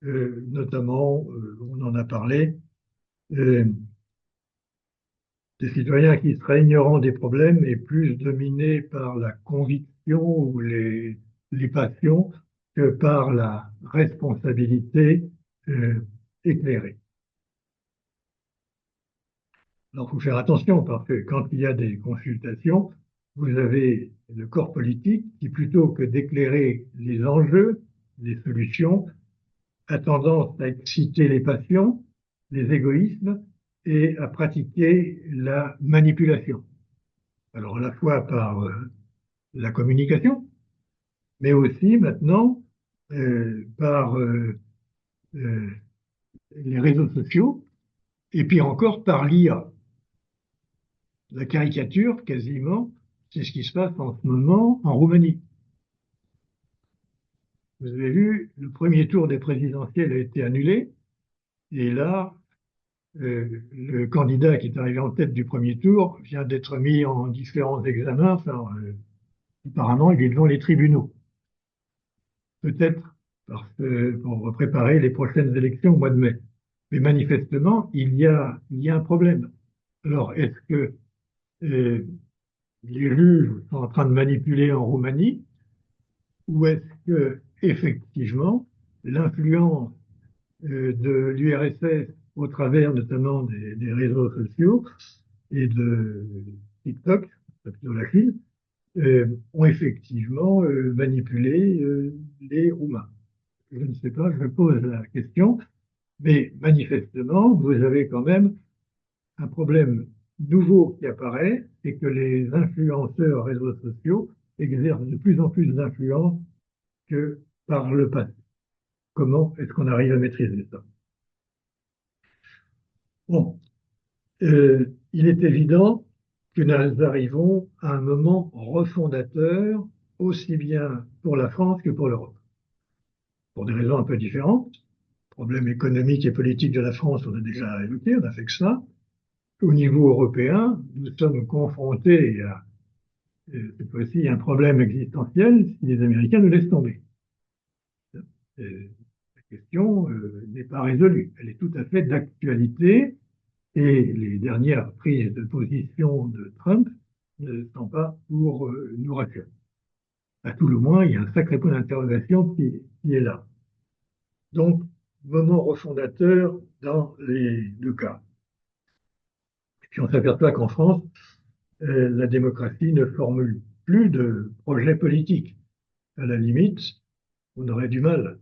notamment, on en a parlé, des citoyens qui seraient ignorants des problèmes et plus dominés par la conviction ou les passions que par la responsabilité éclairée. Alors, il faut faire attention parce que quand il y a des consultations, vous avez le corps politique qui, plutôt que d'éclairer les enjeux, les solutions, a tendance à exciter les passions, les égoïsmes et à pratiquer la manipulation. Alors, à la fois par la communication, mais aussi maintenant par les réseaux sociaux et puis encore par l'IA. La caricature, quasiment, c'est ce qui se passe en ce moment en Roumanie. Vous avez vu, le premier tour des présidentielles a été annulé, et là, le candidat qui est arrivé en tête du premier tour vient d'être mis en différents examens. Enfin, apparemment, il est devant les tribunaux. Peut-être pour préparer les prochaines élections au mois de mai. Mais manifestement, il y a un problème. Alors, est-ce que les juges sont en train de manipuler en Roumanie, ou est-ce que effectivement l'influence de l'URSS au travers notamment des réseaux sociaux et de TikTok, plutôt la Chine, ont effectivement manipulé les Roumains. Je ne sais pas, je pose la question, mais manifestement, vous avez quand même un problème nouveau qui apparaît, c'est que les influenceurs réseaux sociaux exercent de plus en plus d'influence que par le passé. Comment est-ce qu'on arrive à maîtriser ça? Bon, il est évident que nous arrivons à un moment refondateur, aussi bien pour la France que pour l'Europe. Pour des raisons un peu différentes. Problème économique et politique de la France, on a déjà évoqué, on a fait que ça. Au niveau européen, nous sommes confrontés à cette fois-ci un problème existentiel si les Américains nous laissent tomber. La question n'est pas résolue. Elle est tout à fait d'actualité et les dernières prises de position de Trump ne sont pas pour nous rassurer. À tout le moins, il y a un sacré point d'interrogation qui est là. Donc, moment refondateur dans les deux cas. Et puis on s'aperçoit qu'en France, la démocratie ne formule plus de projet politique. À la limite, on aurait du mal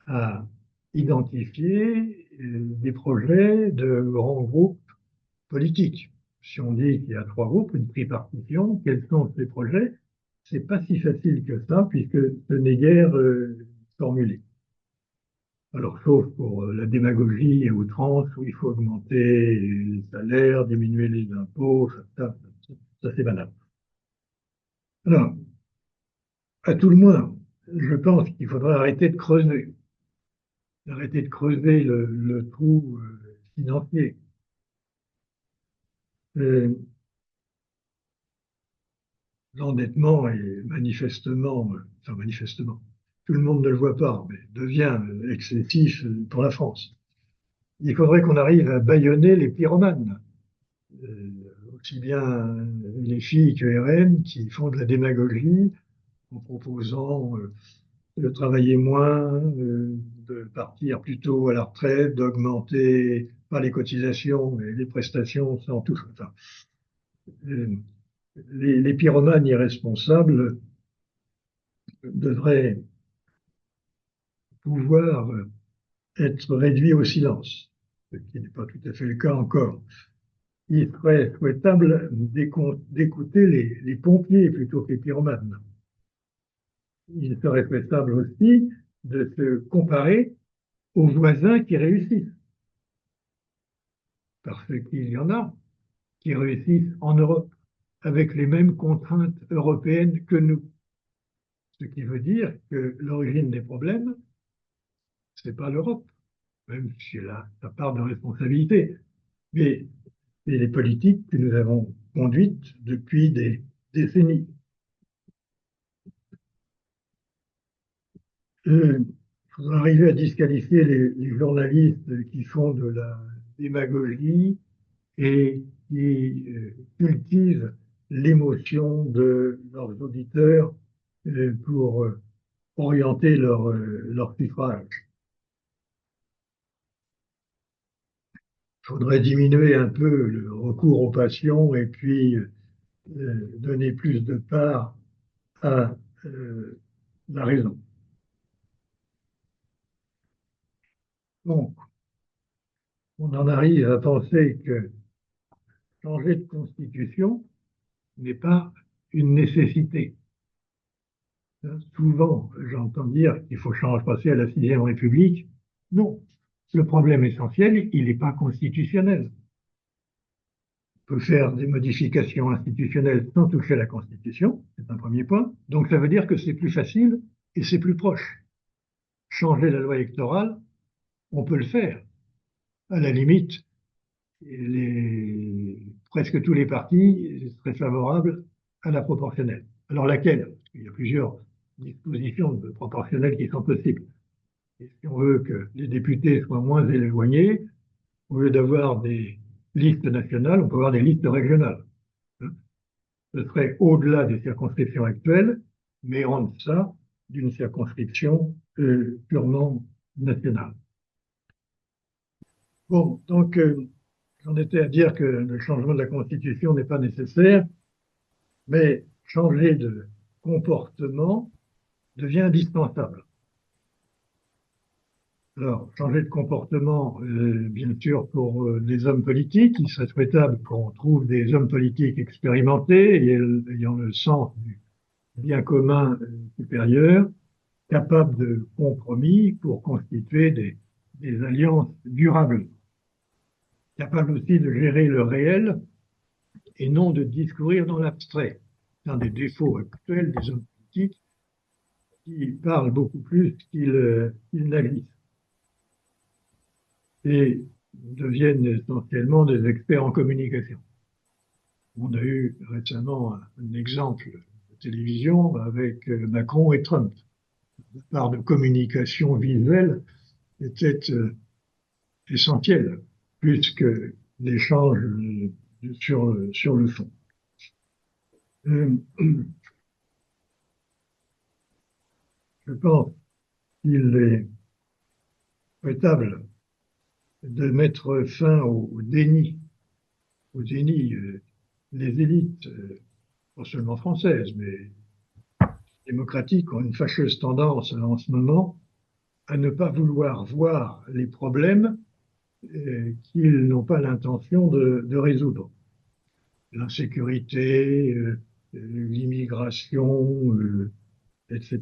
à identifier des projets de grands groupes politiques. Si on dit qu'il y a trois groupes, une tripartition, quels sont ces projets? C'est pas si facile que ça, puisque ce n'est guère formulé. Alors, sauf pour la démagogie à outrance, où il faut augmenter les salaires, diminuer les impôts, ça c'est banal. Alors, à tout le moins, je pense qu'il faudra arrêter de creuser. Arrêter de creuser le trou financier. L'endettement est manifestement, enfin manifestement, tout le monde ne le voit pas, mais devient excessif pour la France. Il faudrait qu'on arrive à bâillonner les pyromanes, aussi bien les filles que RN qui font de la démagogie en proposant de travailler moins, de partir plutôt à la retraite, d'augmenter pas les cotisations mais les prestations sans tout. Enfin, les pyromanes irresponsables devraient pouvoir être réduits au silence, ce qui n'est pas tout à fait le cas encore. Il serait souhaitable d'écouter les pompiers plutôt que les pyromanes. Il serait souhaitable aussi de se comparer aux voisins qui réussissent. Parce qu'il y en a qui réussissent en Europe avec les mêmes contraintes européennes que nous. Ce qui veut dire que l'origine des problèmes, c'est pas l'Europe, même si elle a sa part de responsabilité, mais c'est les politiques que nous avons conduites depuis des décennies. Il faudra arriver à disqualifier les journalistes qui font de la démagogie et qui cultivent l'émotion de leurs auditeurs pour orienter leur suffrage. Il faudrait diminuer un peu le recours aux passions et puis donner plus de part à la raison. Donc, on en arrive à penser que changer de constitution n'est pas une nécessité. Souvent, j'entends dire qu'il faut passer à la 6e République. Non. Le problème essentiel, il n'est pas constitutionnel. On peut faire des modifications institutionnelles sans toucher à la Constitution, c'est un premier point. Donc ça veut dire que c'est plus facile et c'est plus proche. Changer la loi électorale, on peut le faire. À la limite, presque tous les partis seraient favorables à la proportionnelle. Alors laquelle? Il y a plusieurs dispositions de proportionnelle qui sont possibles. Et si on veut que les députés soient moins éloignés, au lieu d'avoir des listes nationales, on peut avoir des listes régionales. Ce serait au-delà des circonscriptions actuelles, mais en deçà d'une circonscription purement nationale. Bon, donc j'en étais à dire que le changement de la Constitution n'est pas nécessaire, mais changer de comportement devient indispensable. Alors, changer de comportement, bien sûr, pour les hommes politiques, il serait souhaitable qu'on trouve des hommes politiques expérimentés et ayant le sens du bien commun supérieur, capables de compromis pour constituer des alliances durables, capables aussi de gérer le réel et non de discourir dans l'abstrait. C'est un des défauts actuels des hommes politiques qui parlent beaucoup plus qu'ils n'agissent et deviennent essentiellement des experts en communication. On a eu récemment un exemple de télévision avec Macron et Trump. La part de communication visuelle était essentielle, plus que l'échange sur le fond. Je pense qu'il est souhaitable de mettre fin au déni. Les élites, pas seulement françaises, mais démocratiques, ont une fâcheuse tendance en ce moment à ne pas vouloir voir les problèmes qu'ils n'ont pas l'intention de résoudre. L'insécurité, l'immigration, etc.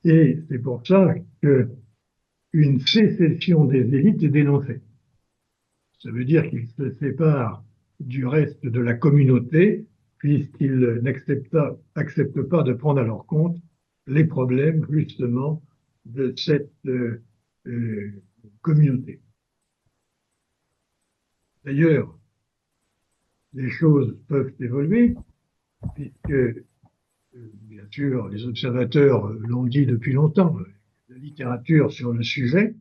Et c'est pour ça qu'une sécession des élites est dénoncée. Ça veut dire qu'ils se séparent du reste de la communauté puisqu'ils n'acceptent pas de prendre à leur compte les problèmes justement de cette communauté. D'ailleurs, les choses peuvent évoluer puisque, bien sûr, les observateurs l'ont dit depuis longtemps, la littérature sur le sujet,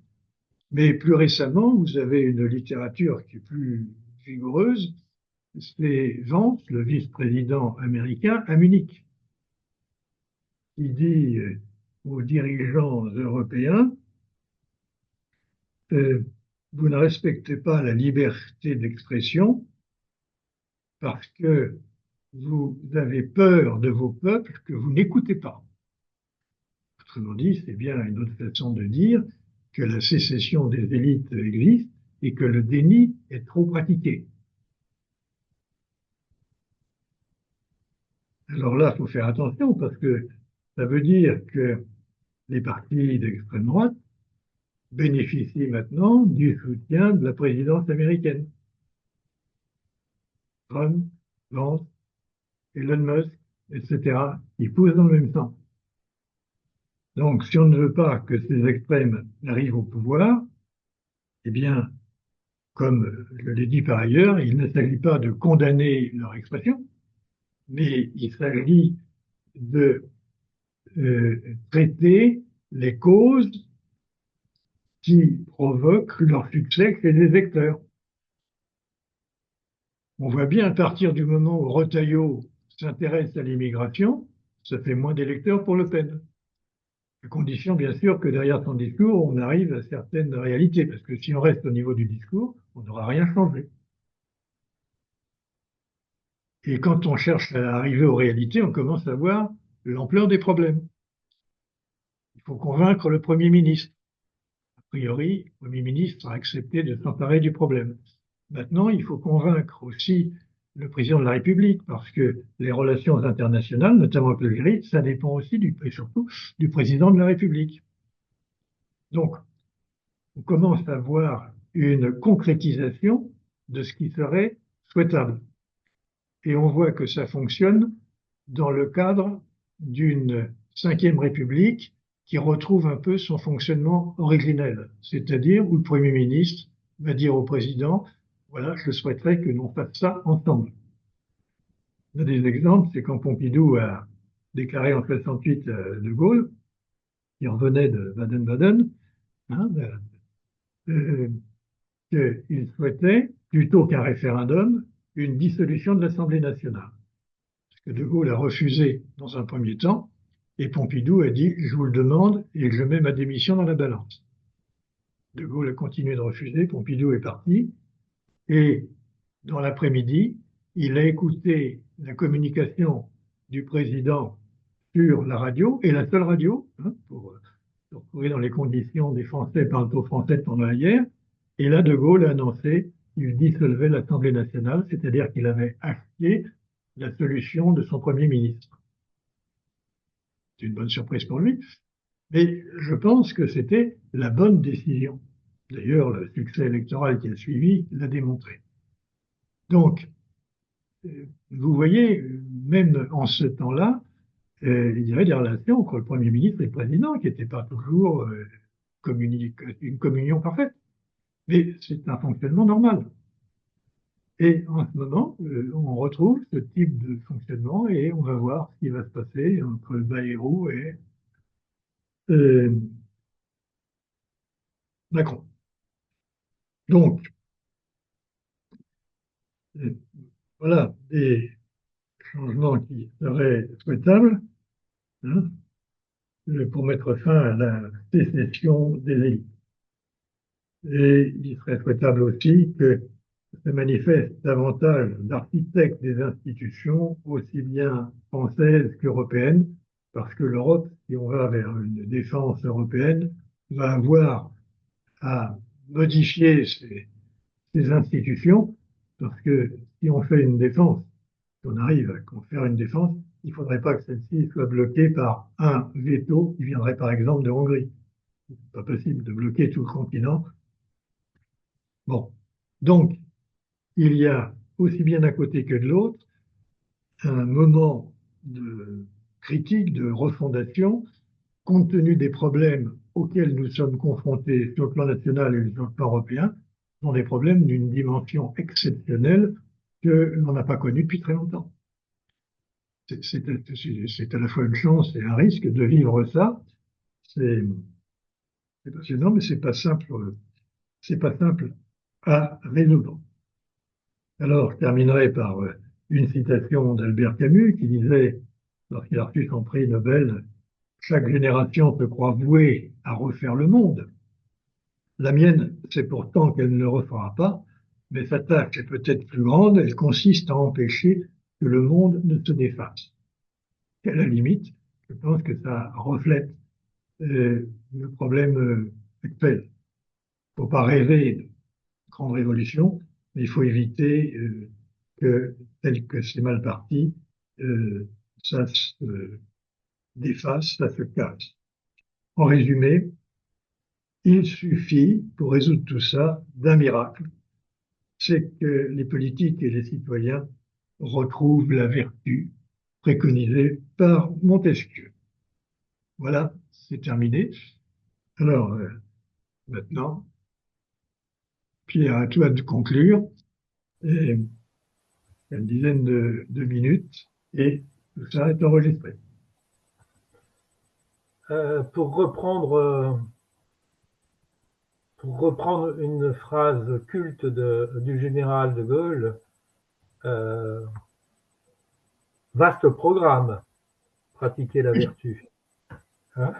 mais plus récemment, vous avez une littérature qui est plus vigoureuse. C'est Vance, le vice-président américain, à Munich, qui dit aux dirigeants européens vous ne respectez pas la liberté d'expression parce que vous avez peur de vos peuples que vous n'écoutez pas. Autrement dit, c'est bien une autre façon de dire que la sécession des élites existe et que le déni est trop pratiqué. Alors là, il faut faire attention parce que ça veut dire que les partis d'extrême droite bénéficient maintenant du soutien de la présidence américaine. Trump, Vance, Elon Musk, etc., ils poussent dans le même sens. Donc, si on ne veut pas que ces extrêmes arrivent au pouvoir, eh bien, comme je l'ai dit par ailleurs, il ne s'agit pas de condamner leur expression, mais il s'agit de traiter les causes qui provoquent leur succès chez les électeurs. On voit bien à partir du moment où Retailleau s'intéresse à l'immigration, ça fait moins d'électeurs pour Le Pen. À condition, bien sûr, que derrière son discours, on arrive à certaines réalités, parce que si on reste au niveau du discours, on n'aura rien changé. Et quand on cherche à arriver aux réalités, on commence à voir l'ampleur des problèmes. Il faut convaincre le Premier ministre. A priori, le Premier ministre a accepté de s'emparer du problème. Maintenant, il faut convaincre aussi le président de la République, parce que les relations internationales, notamment avec l'Algérie, ça dépend aussi et surtout du président de la République. Donc, on commence à voir une concrétisation de ce qui serait souhaitable. Et on voit que ça fonctionne dans le cadre d'une cinquième République qui retrouve un peu son fonctionnement originel, c'est-à-dire où le Premier ministre va dire au président, voilà, je souhaiterais que l'on fasse ça ensemble. Un des exemples, c'est quand Pompidou a déclaré en 68 De Gaulle, qui revenait de Baden-Baden, hein, qu'il souhaitait, plutôt qu'un référendum, une dissolution de l'Assemblée nationale. Parce que De Gaulle a refusé dans un premier temps, et Pompidou a dit, je vous le demande, et je mets ma démission dans la balance. De Gaulle a continué de refuser, Pompidou est parti, et dans l'après-midi, il a écouté la communication du président sur la radio, et la seule radio, hein, pour se retrouver dans les conditions des Français parlant au français pendant la guerre, et là, De Gaulle a annoncé qu'il dissolvait l'Assemblée nationale, c'est-à-dire qu'il avait acté la solution de son Premier ministre. C'est une bonne surprise pour lui, mais je pense que c'était la bonne décision. D'ailleurs, le succès électoral qui a suivi l'a démontré. Donc, vous voyez, même en ce temps-là, il y avait des relations entre le Premier ministre et le Président qui n'étaient pas toujours une communion parfaite. Mais c'est un fonctionnement normal. Et en ce moment, on retrouve ce type de fonctionnement et on va voir ce qui va se passer entre Bayrou et Macron. Donc, voilà des changements qui seraient souhaitables, hein, pour mettre fin à la sécession des élites. Et il serait souhaitable aussi que se manifestent davantage d'architectes des institutions, aussi bien françaises qu'européennes, parce que l'Europe, si on va vers une défense européenne, va avoir à modifier ses institutions, parce que si on fait une défense, si on arrive à faire une défense, il ne faudrait pas que celle-ci soit bloquée par un veto qui viendrait par exemple de Hongrie. C'est pas possible de bloquer tout le continent. Bon, donc il y a aussi bien d'un côté que de l'autre un moment de critique, de refondation, compte tenu des problèmes auxquels nous sommes confrontés sur le plan national et sur le plan européen, sont des problèmes d'une dimension exceptionnelle que l'on n'a pas connue depuis très longtemps. C'est à la fois une chance et un risque de vivre ça. C'est passionnant, mais c'est pas simple à résoudre. Alors, je terminerai par une citation d'Albert Camus qui disait, lorsqu'il a reçu son prix Nobel, chaque génération se croit vouée à refaire le monde. La mienne, c'est pourtant qu'elle ne le refera pas, mais sa tâche est peut-être plus grande, elle consiste à empêcher que le monde ne se défasse. Et à la limite, je pense que ça reflète le problème actuel. Il ne faut pas rêver de grande révolution, mais il faut éviter que, tel que c'est mal parti, ça se défasse, ça se casse. En résumé, il suffit, pour résoudre tout ça, d'un miracle, c'est que les politiques et les citoyens retrouvent la vertu préconisée par Montesquieu. Voilà, c'est terminé. Alors, maintenant, Pierre, à toi de conclure. Et une dizaine de minutes et tout ça est enregistré. Pour reprendre une phrase culte du général de Gaulle, vaste programme, pratiquer la vertu. Hein,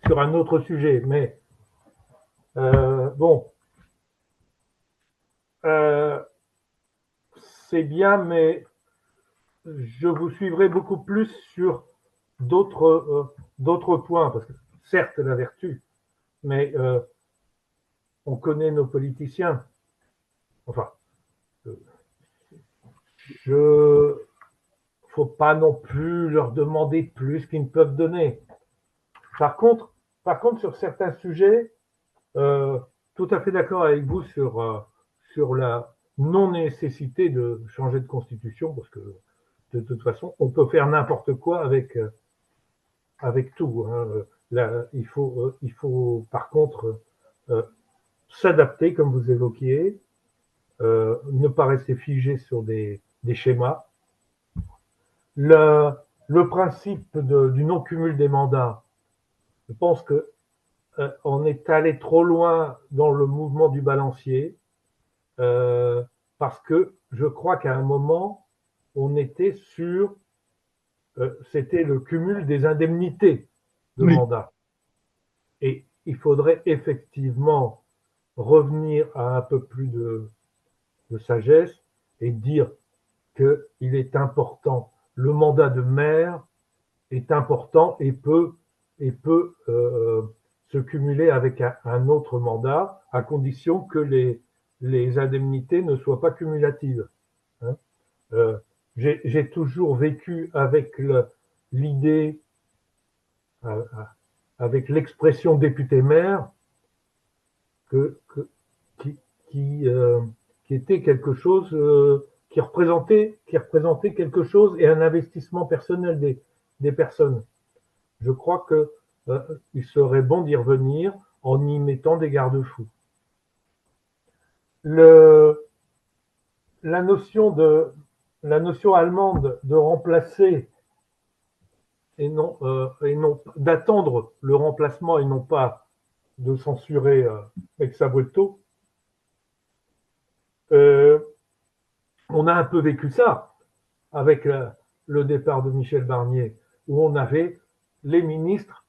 sur un autre sujet, mais bon, c'est bien, mais je vous suivrai beaucoup plus sur d'autres points, parce que certes la vertu, mais on connaît nos politiciens. Enfin, faut pas non plus leur demander plus qu'ils ne peuvent donner. Par contre, sur certains sujets, tout à fait d'accord avec vous sur la non-nécessité de changer de constitution, parce que de toute façon, on peut faire n'importe quoi avec tout. Hein. Là, il faut par contre s'adapter, comme vous évoquiez, ne pas rester figé sur des schémas. Le principe du non-cumul des mandats, je pense que on est allé trop loin dans le mouvement du balancier, parce que je crois qu'à un moment, on était sur, c'était le cumul des indemnités de mandat. Et il faudrait effectivement revenir à un peu plus de sagesse et dire qu'il est important, le mandat de maire est important et peut se cumuler avec un autre mandat, à condition que les indemnités ne soient pas cumulatives. Hein. J'ai toujours vécu avec l'idée, avec l'expression député-maire, qui était quelque chose qui représentait quelque chose et un investissement personnel des personnes. Je crois que il serait bon d'y revenir en y mettant des garde-fous. La notion allemande de remplacer et non d'attendre le remplacement et non pas de censurer ex abrupto, on a un peu vécu ça avec le départ de Michel Barnier, où on avait les ministres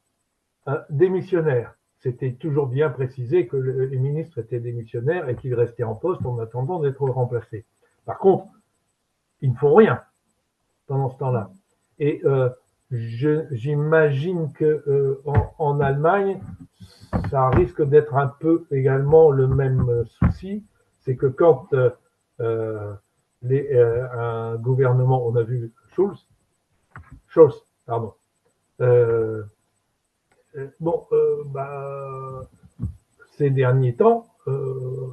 démissionnaires. C'était toujours bien précisé que les ministres étaient démissionnaires et qu'ils restaient en poste en attendant d'être remplacés. Par contre, ils ne font rien pendant ce temps-là. Et j'imagine que en Allemagne, ça risque d'être un peu également le même souci, c'est que quand un gouvernement, on a vu Scholz, pardon, ces derniers temps,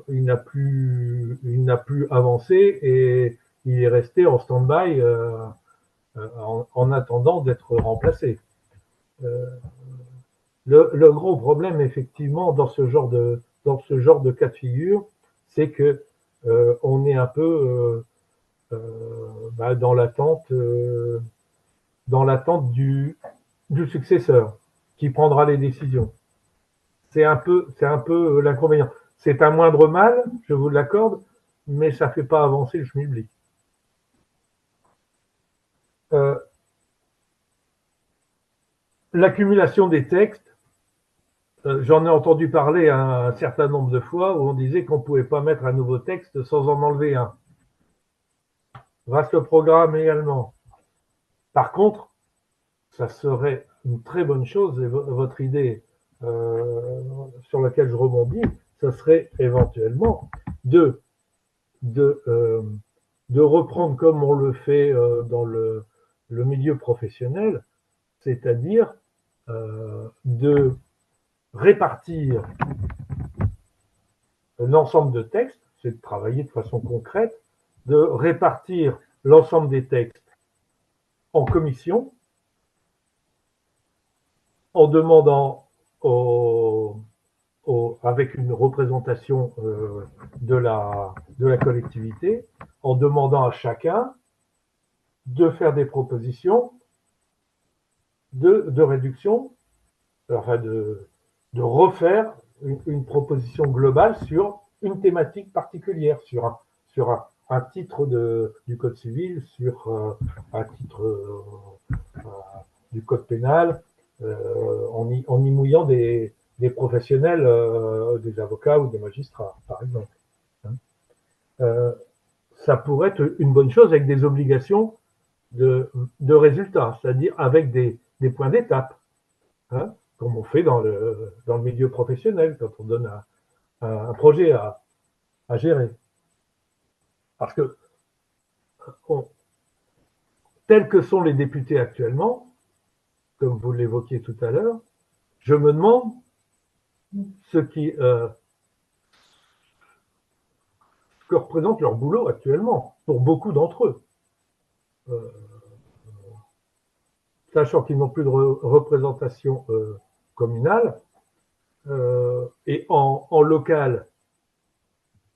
il n'a plus avancé et il est resté en stand-by en attendant d'être remplacé. Le gros problème, effectivement, dans ce genre de cas de figure, c'est que on est un peu dans l'attente du successeur qui prendra les décisions. C'est un peu l'inconvénient. C'est un moindre mal, je vous l'accorde, mais ça ne fait pas avancer le schmilblick. L'accumulation des textes, j'en ai entendu parler un certain nombre de fois où on disait qu'on ne pouvait pas mettre un nouveau texte sans en enlever un. Vaste programme également. Par contre, ça serait une très bonne chose, et votre idée sur laquelle je rebondis, ça serait éventuellement de reprendre comme on le fait dans le milieu professionnel, c'est-à-dire de répartir l'ensemble de textes, c'est de travailler de façon concrète, de répartir l'ensemble des textes en commission, en demandant avec une représentation de la collectivité, en demandant à chacun de faire des propositions de réduction, enfin de refaire une proposition globale sur une thématique particulière, sur un titre du Code civil, sur un titre du Code pénal, en y mouillant des professionnels, des avocats ou des magistrats, par exemple. Ça pourrait être une bonne chose avec des obligations de résultats, c'est-à-dire avec des points d'étape, hein, comme on fait dans le milieu professionnel, quand on donne un projet à gérer. Parce que, tels que sont les députés actuellement, comme vous l'évoquiez tout à l'heure, je me demande ce que représente leur boulot actuellement, pour beaucoup d'entre eux. Sachant qu'ils n'ont plus de représentation communale, et en local,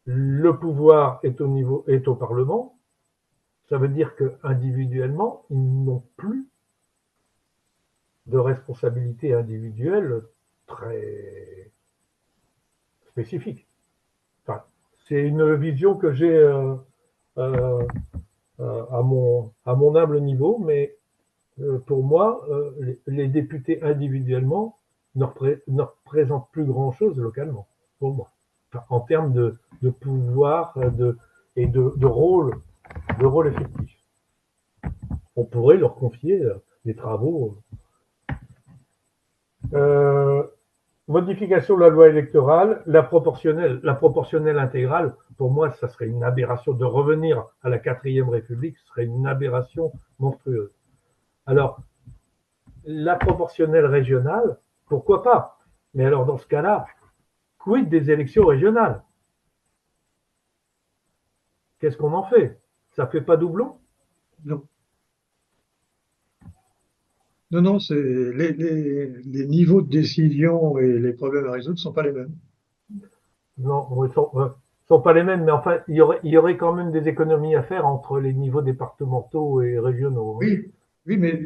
le pouvoir est au Parlement, ça veut dire qu'individuellement, ils n'ont plus de responsabilité individuelle très spécifique. Enfin, c'est une vision que j'ai à mon humble niveau, mais pour moi, les députés individuellement ne représentent plus grand-chose localement, pour moi. en termes de pouvoir et de rôle effectif. On pourrait leur confier des travaux. Modification de la loi électorale, la proportionnelle intégrale, pour moi, ça serait une aberration. De revenir à la 4e République, ce serait une aberration monstrueuse. Alors, la proportionnelle régionale, pourquoi pas? Mais alors, dans ce cas-là, quid des élections régionales? Qu'est-ce qu'on en fait? Ça fait pas doublon? Non. Non, les niveaux de décision et les problèmes à résoudre ne sont pas les mêmes. Non, ils sont pas les mêmes, mais enfin, il y aurait quand même des économies à faire entre les niveaux départementaux et régionaux. Oui, oui, mais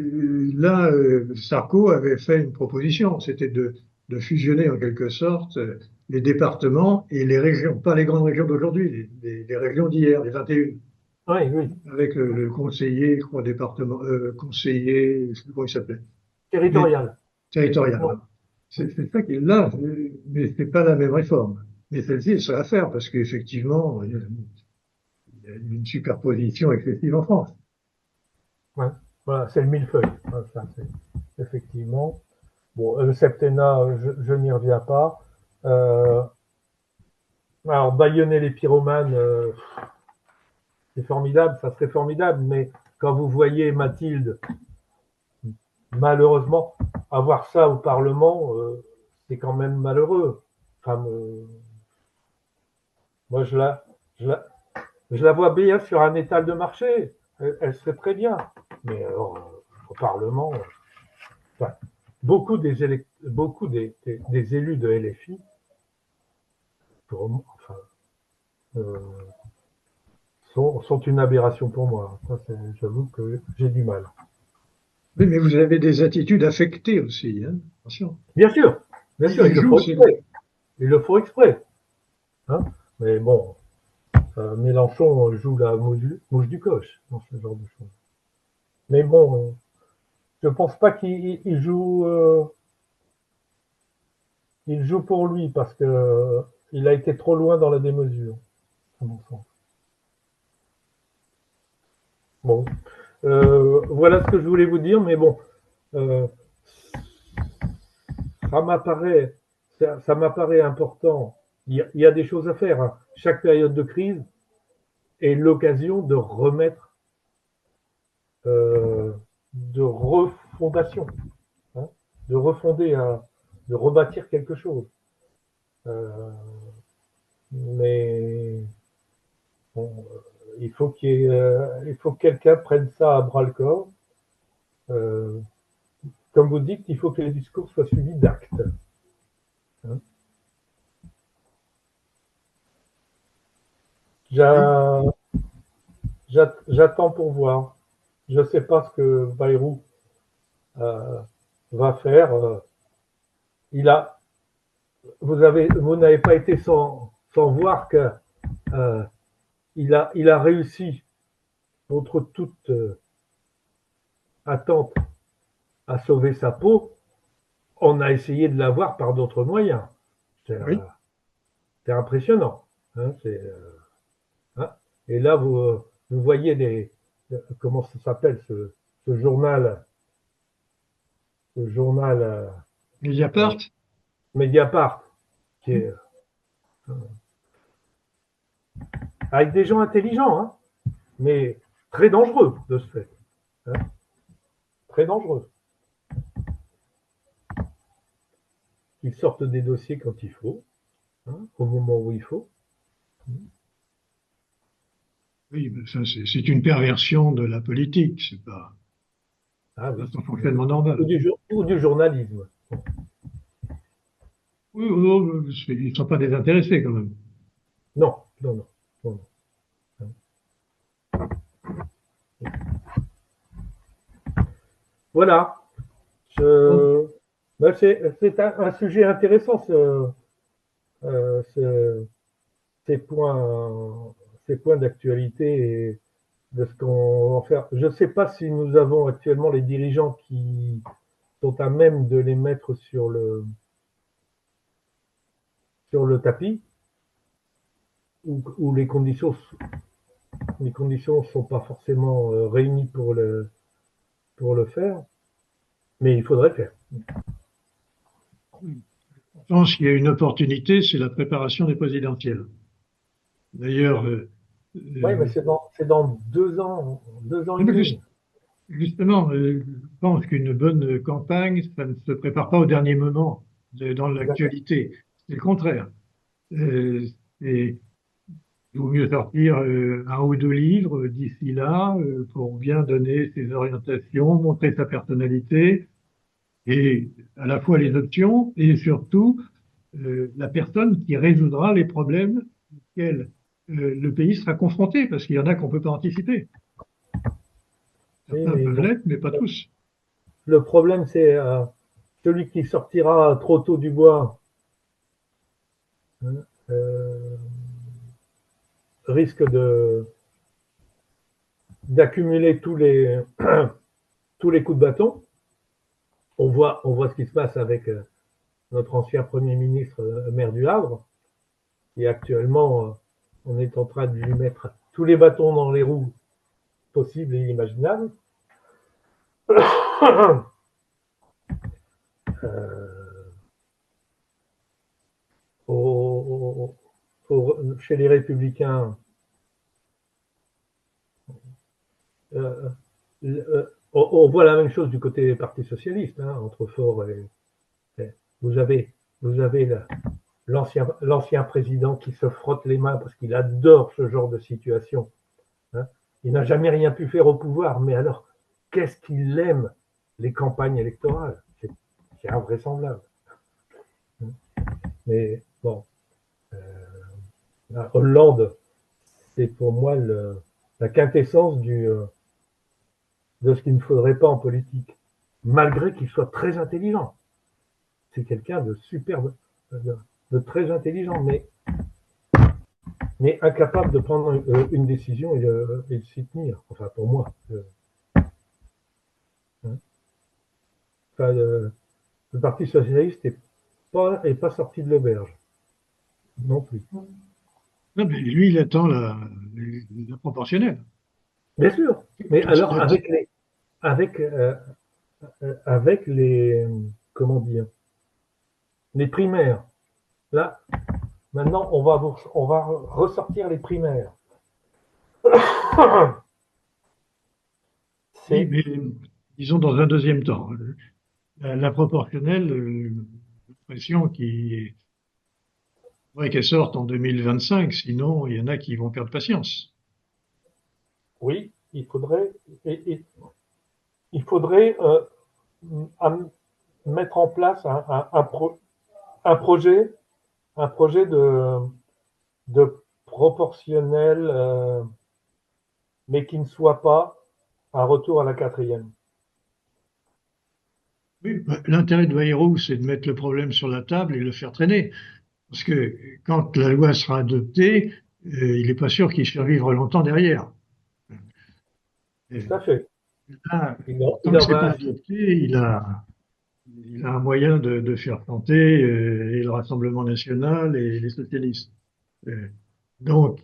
là, Sarko avait fait une proposition, c'était de fusionner en quelque sorte les départements et les régions, pas les grandes régions d'aujourd'hui, les régions d'hier, les 21, Oui, oui. avec le conseiller, je crois, conseiller, je sais plus comment il s'appelait, mais Territorial. territorial. Ouais. Voilà. C'est ça qui est là, mais c'est pas la même réforme. Mais celle-ci, elle serait à faire parce qu'effectivement, il y a une superposition excessive en France. Ouais. Voilà, c'est le millefeuille. Voilà, ça, effectivement. Bon, le septennat, je n'y reviens pas. Alors, bâillonner les pyromanes, c'est formidable, ça serait formidable, mais quand vous voyez Mathilde, malheureusement, avoir ça au Parlement, c'est quand même malheureux. Enfin, moi, je la vois bien sur un étal de marché. Elle serait très bien. Mais au Parlement, enfin, beaucoup des élus de LFI, enfin, euh, sont une aberration pour moi. J'avoue que j'ai du mal. Oui, mais vous avez des attitudes affectées aussi, hein. Attention. Bien sûr, il le Joue, faut exprès. Il le faut exprès. Hein, mais bon, Mélenchon joue la mouche du coche dans ce genre de choses. Mais bon, je pense pas qu'il joue. Il joue pour lui parce que il a été trop loin dans la démesure, à mon sens. Bon, voilà ce que je voulais vous dire, mais bon, euh, ça m'apparaît important. Il y a des choses à faire, hein. Chaque période de crise est l'occasion de remettre, de refondation, hein, de refonder, de rebâtir quelque chose. Mais bon, il faut que quelqu'un prenne ça à bras le corps. Comme vous dites, il faut que les discours soient suivis d'actes. Hein. J'attends pour voir. Je ne sais pas ce que Bayrou va faire. Vous n'avez pas été sans voir que il a réussi contre toute attente à sauver sa peau. On a essayé de l'avoir par d'autres moyens. Oui. C'est impressionnant. Hein, hein. Et là, vous voyez comment ça s'appelle ce journal, Mediapart. Mediapart, qui est avec des gens intelligents, hein, mais très dangereux de ce fait. Hein, très dangereux. Ils sortent des dossiers quand il faut, hein, au moment où il faut. Oui, mais ça, c'est une perversion de la politique, c'est pas son fonctionnement normal. Ou du journalisme. Oui, ils ne sont pas désintéressés quand même. Non, non, non. non, non. Voilà. C'est un sujet intéressant, ces points d'actualité et de ce qu'on va faire. Je ne sais pas si nous avons actuellement les dirigeants qui sont à même de les mettre sur le tapis. où les conditions sont pas forcément réunies pour le faire, mais il faudrait le faire. Je pense qu'il y a une opportunité, c'est la préparation des présidentielles. D'ailleurs, Oui, mais c'est dans 2 ans et demi. justement, je pense qu'une bonne campagne, ça ne se prépare pas au dernier moment dans l'actualité. C'est le contraire. Euh, et il vaut mieux sortir un ou deux livres d'ici là pour bien donner ses orientations, montrer sa personnalité et à la fois les options et surtout la personne qui résoudra les problèmes auxquels le pays sera confronté, parce qu'il y en a qu'on ne peut pas anticiper. Oui, Certains mais peuvent bon, l'être, mais pas tous. le problème, c'est celui qui sortira trop tôt du bois, hein, risque d'accumuler tous les coups de bâton. On voit ce qui se passe avec notre ancien Premier ministre, maire du Havre, qui actuellement, on est en train de lui mettre tous les bâtons dans les roues possibles et inimaginables. Chez les Républicains, on voit la même chose du côté des partis socialistes, hein, entre Faure et vous avez l'ancien président qui se frotte les mains parce qu'il adore ce genre de situation. Hein. Il n'a jamais rien pu faire au pouvoir, mais alors, qu'est-ce qu'il aime les campagnes électorales? C'est invraisemblable. Mais bon, Hollande, c'est pour moi la quintessence de ce qu'il ne faudrait pas en politique, malgré qu'il soit très intelligent. C'est quelqu'un de superbe, de très intelligent, mais incapable de prendre une décision et de s'y tenir. Enfin, pour moi. Enfin, le Parti socialiste n'est pas sorti de l'auberge. Non plus. Non, mais lui, il attend la proportionnelle. Bien sûr. Mais Tout de alors, suite. avec les, comment dire, les primaires. Là, maintenant, on va ressortir les primaires. Oui, mais disons dans un deuxième temps. La proportionnelle, l'impression qu'il faudrait qu'elle sorte en 2025, sinon il y en a qui vont perdre patience. Oui, il faudrait mettre en place un projet de proportionnel, mais qui ne soit pas un retour à la quatrième. Oui, l'intérêt de Bayrou, c'est de mettre le problème sur la table et le faire traîner. Parce que quand la loi sera adoptée, il n'est pas sûr qu'il survivra longtemps derrière. Et Tout à fait. là, tant Il que c'est pas aura. adopté, il a un moyen de faire planter et le Rassemblement national et les socialistes. Euh, donc,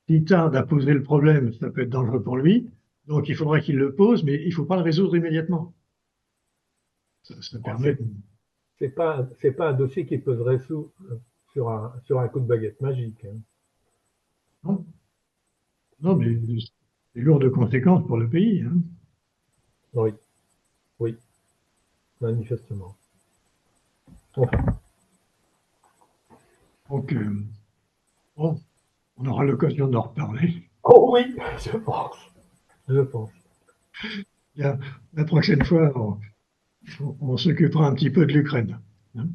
s'il tarde à poser le problème, ça peut être dangereux pour lui. Donc, il faudra qu'il le pose, mais il ne faut pas le résoudre immédiatement. Ça permet de... C'est pas un dossier qui peut se résoudre sur un coup de baguette magique. Hein. Non, non, mais c'est lourd de conséquences pour le pays. Hein. Oui, oui, manifestement. Enfin. Donc, bon, on aura l'occasion d'en reparler. Oh oui, je pense. Je pense. La prochaine fois, on s'occupera un petit peu de l'Ukraine. Hein.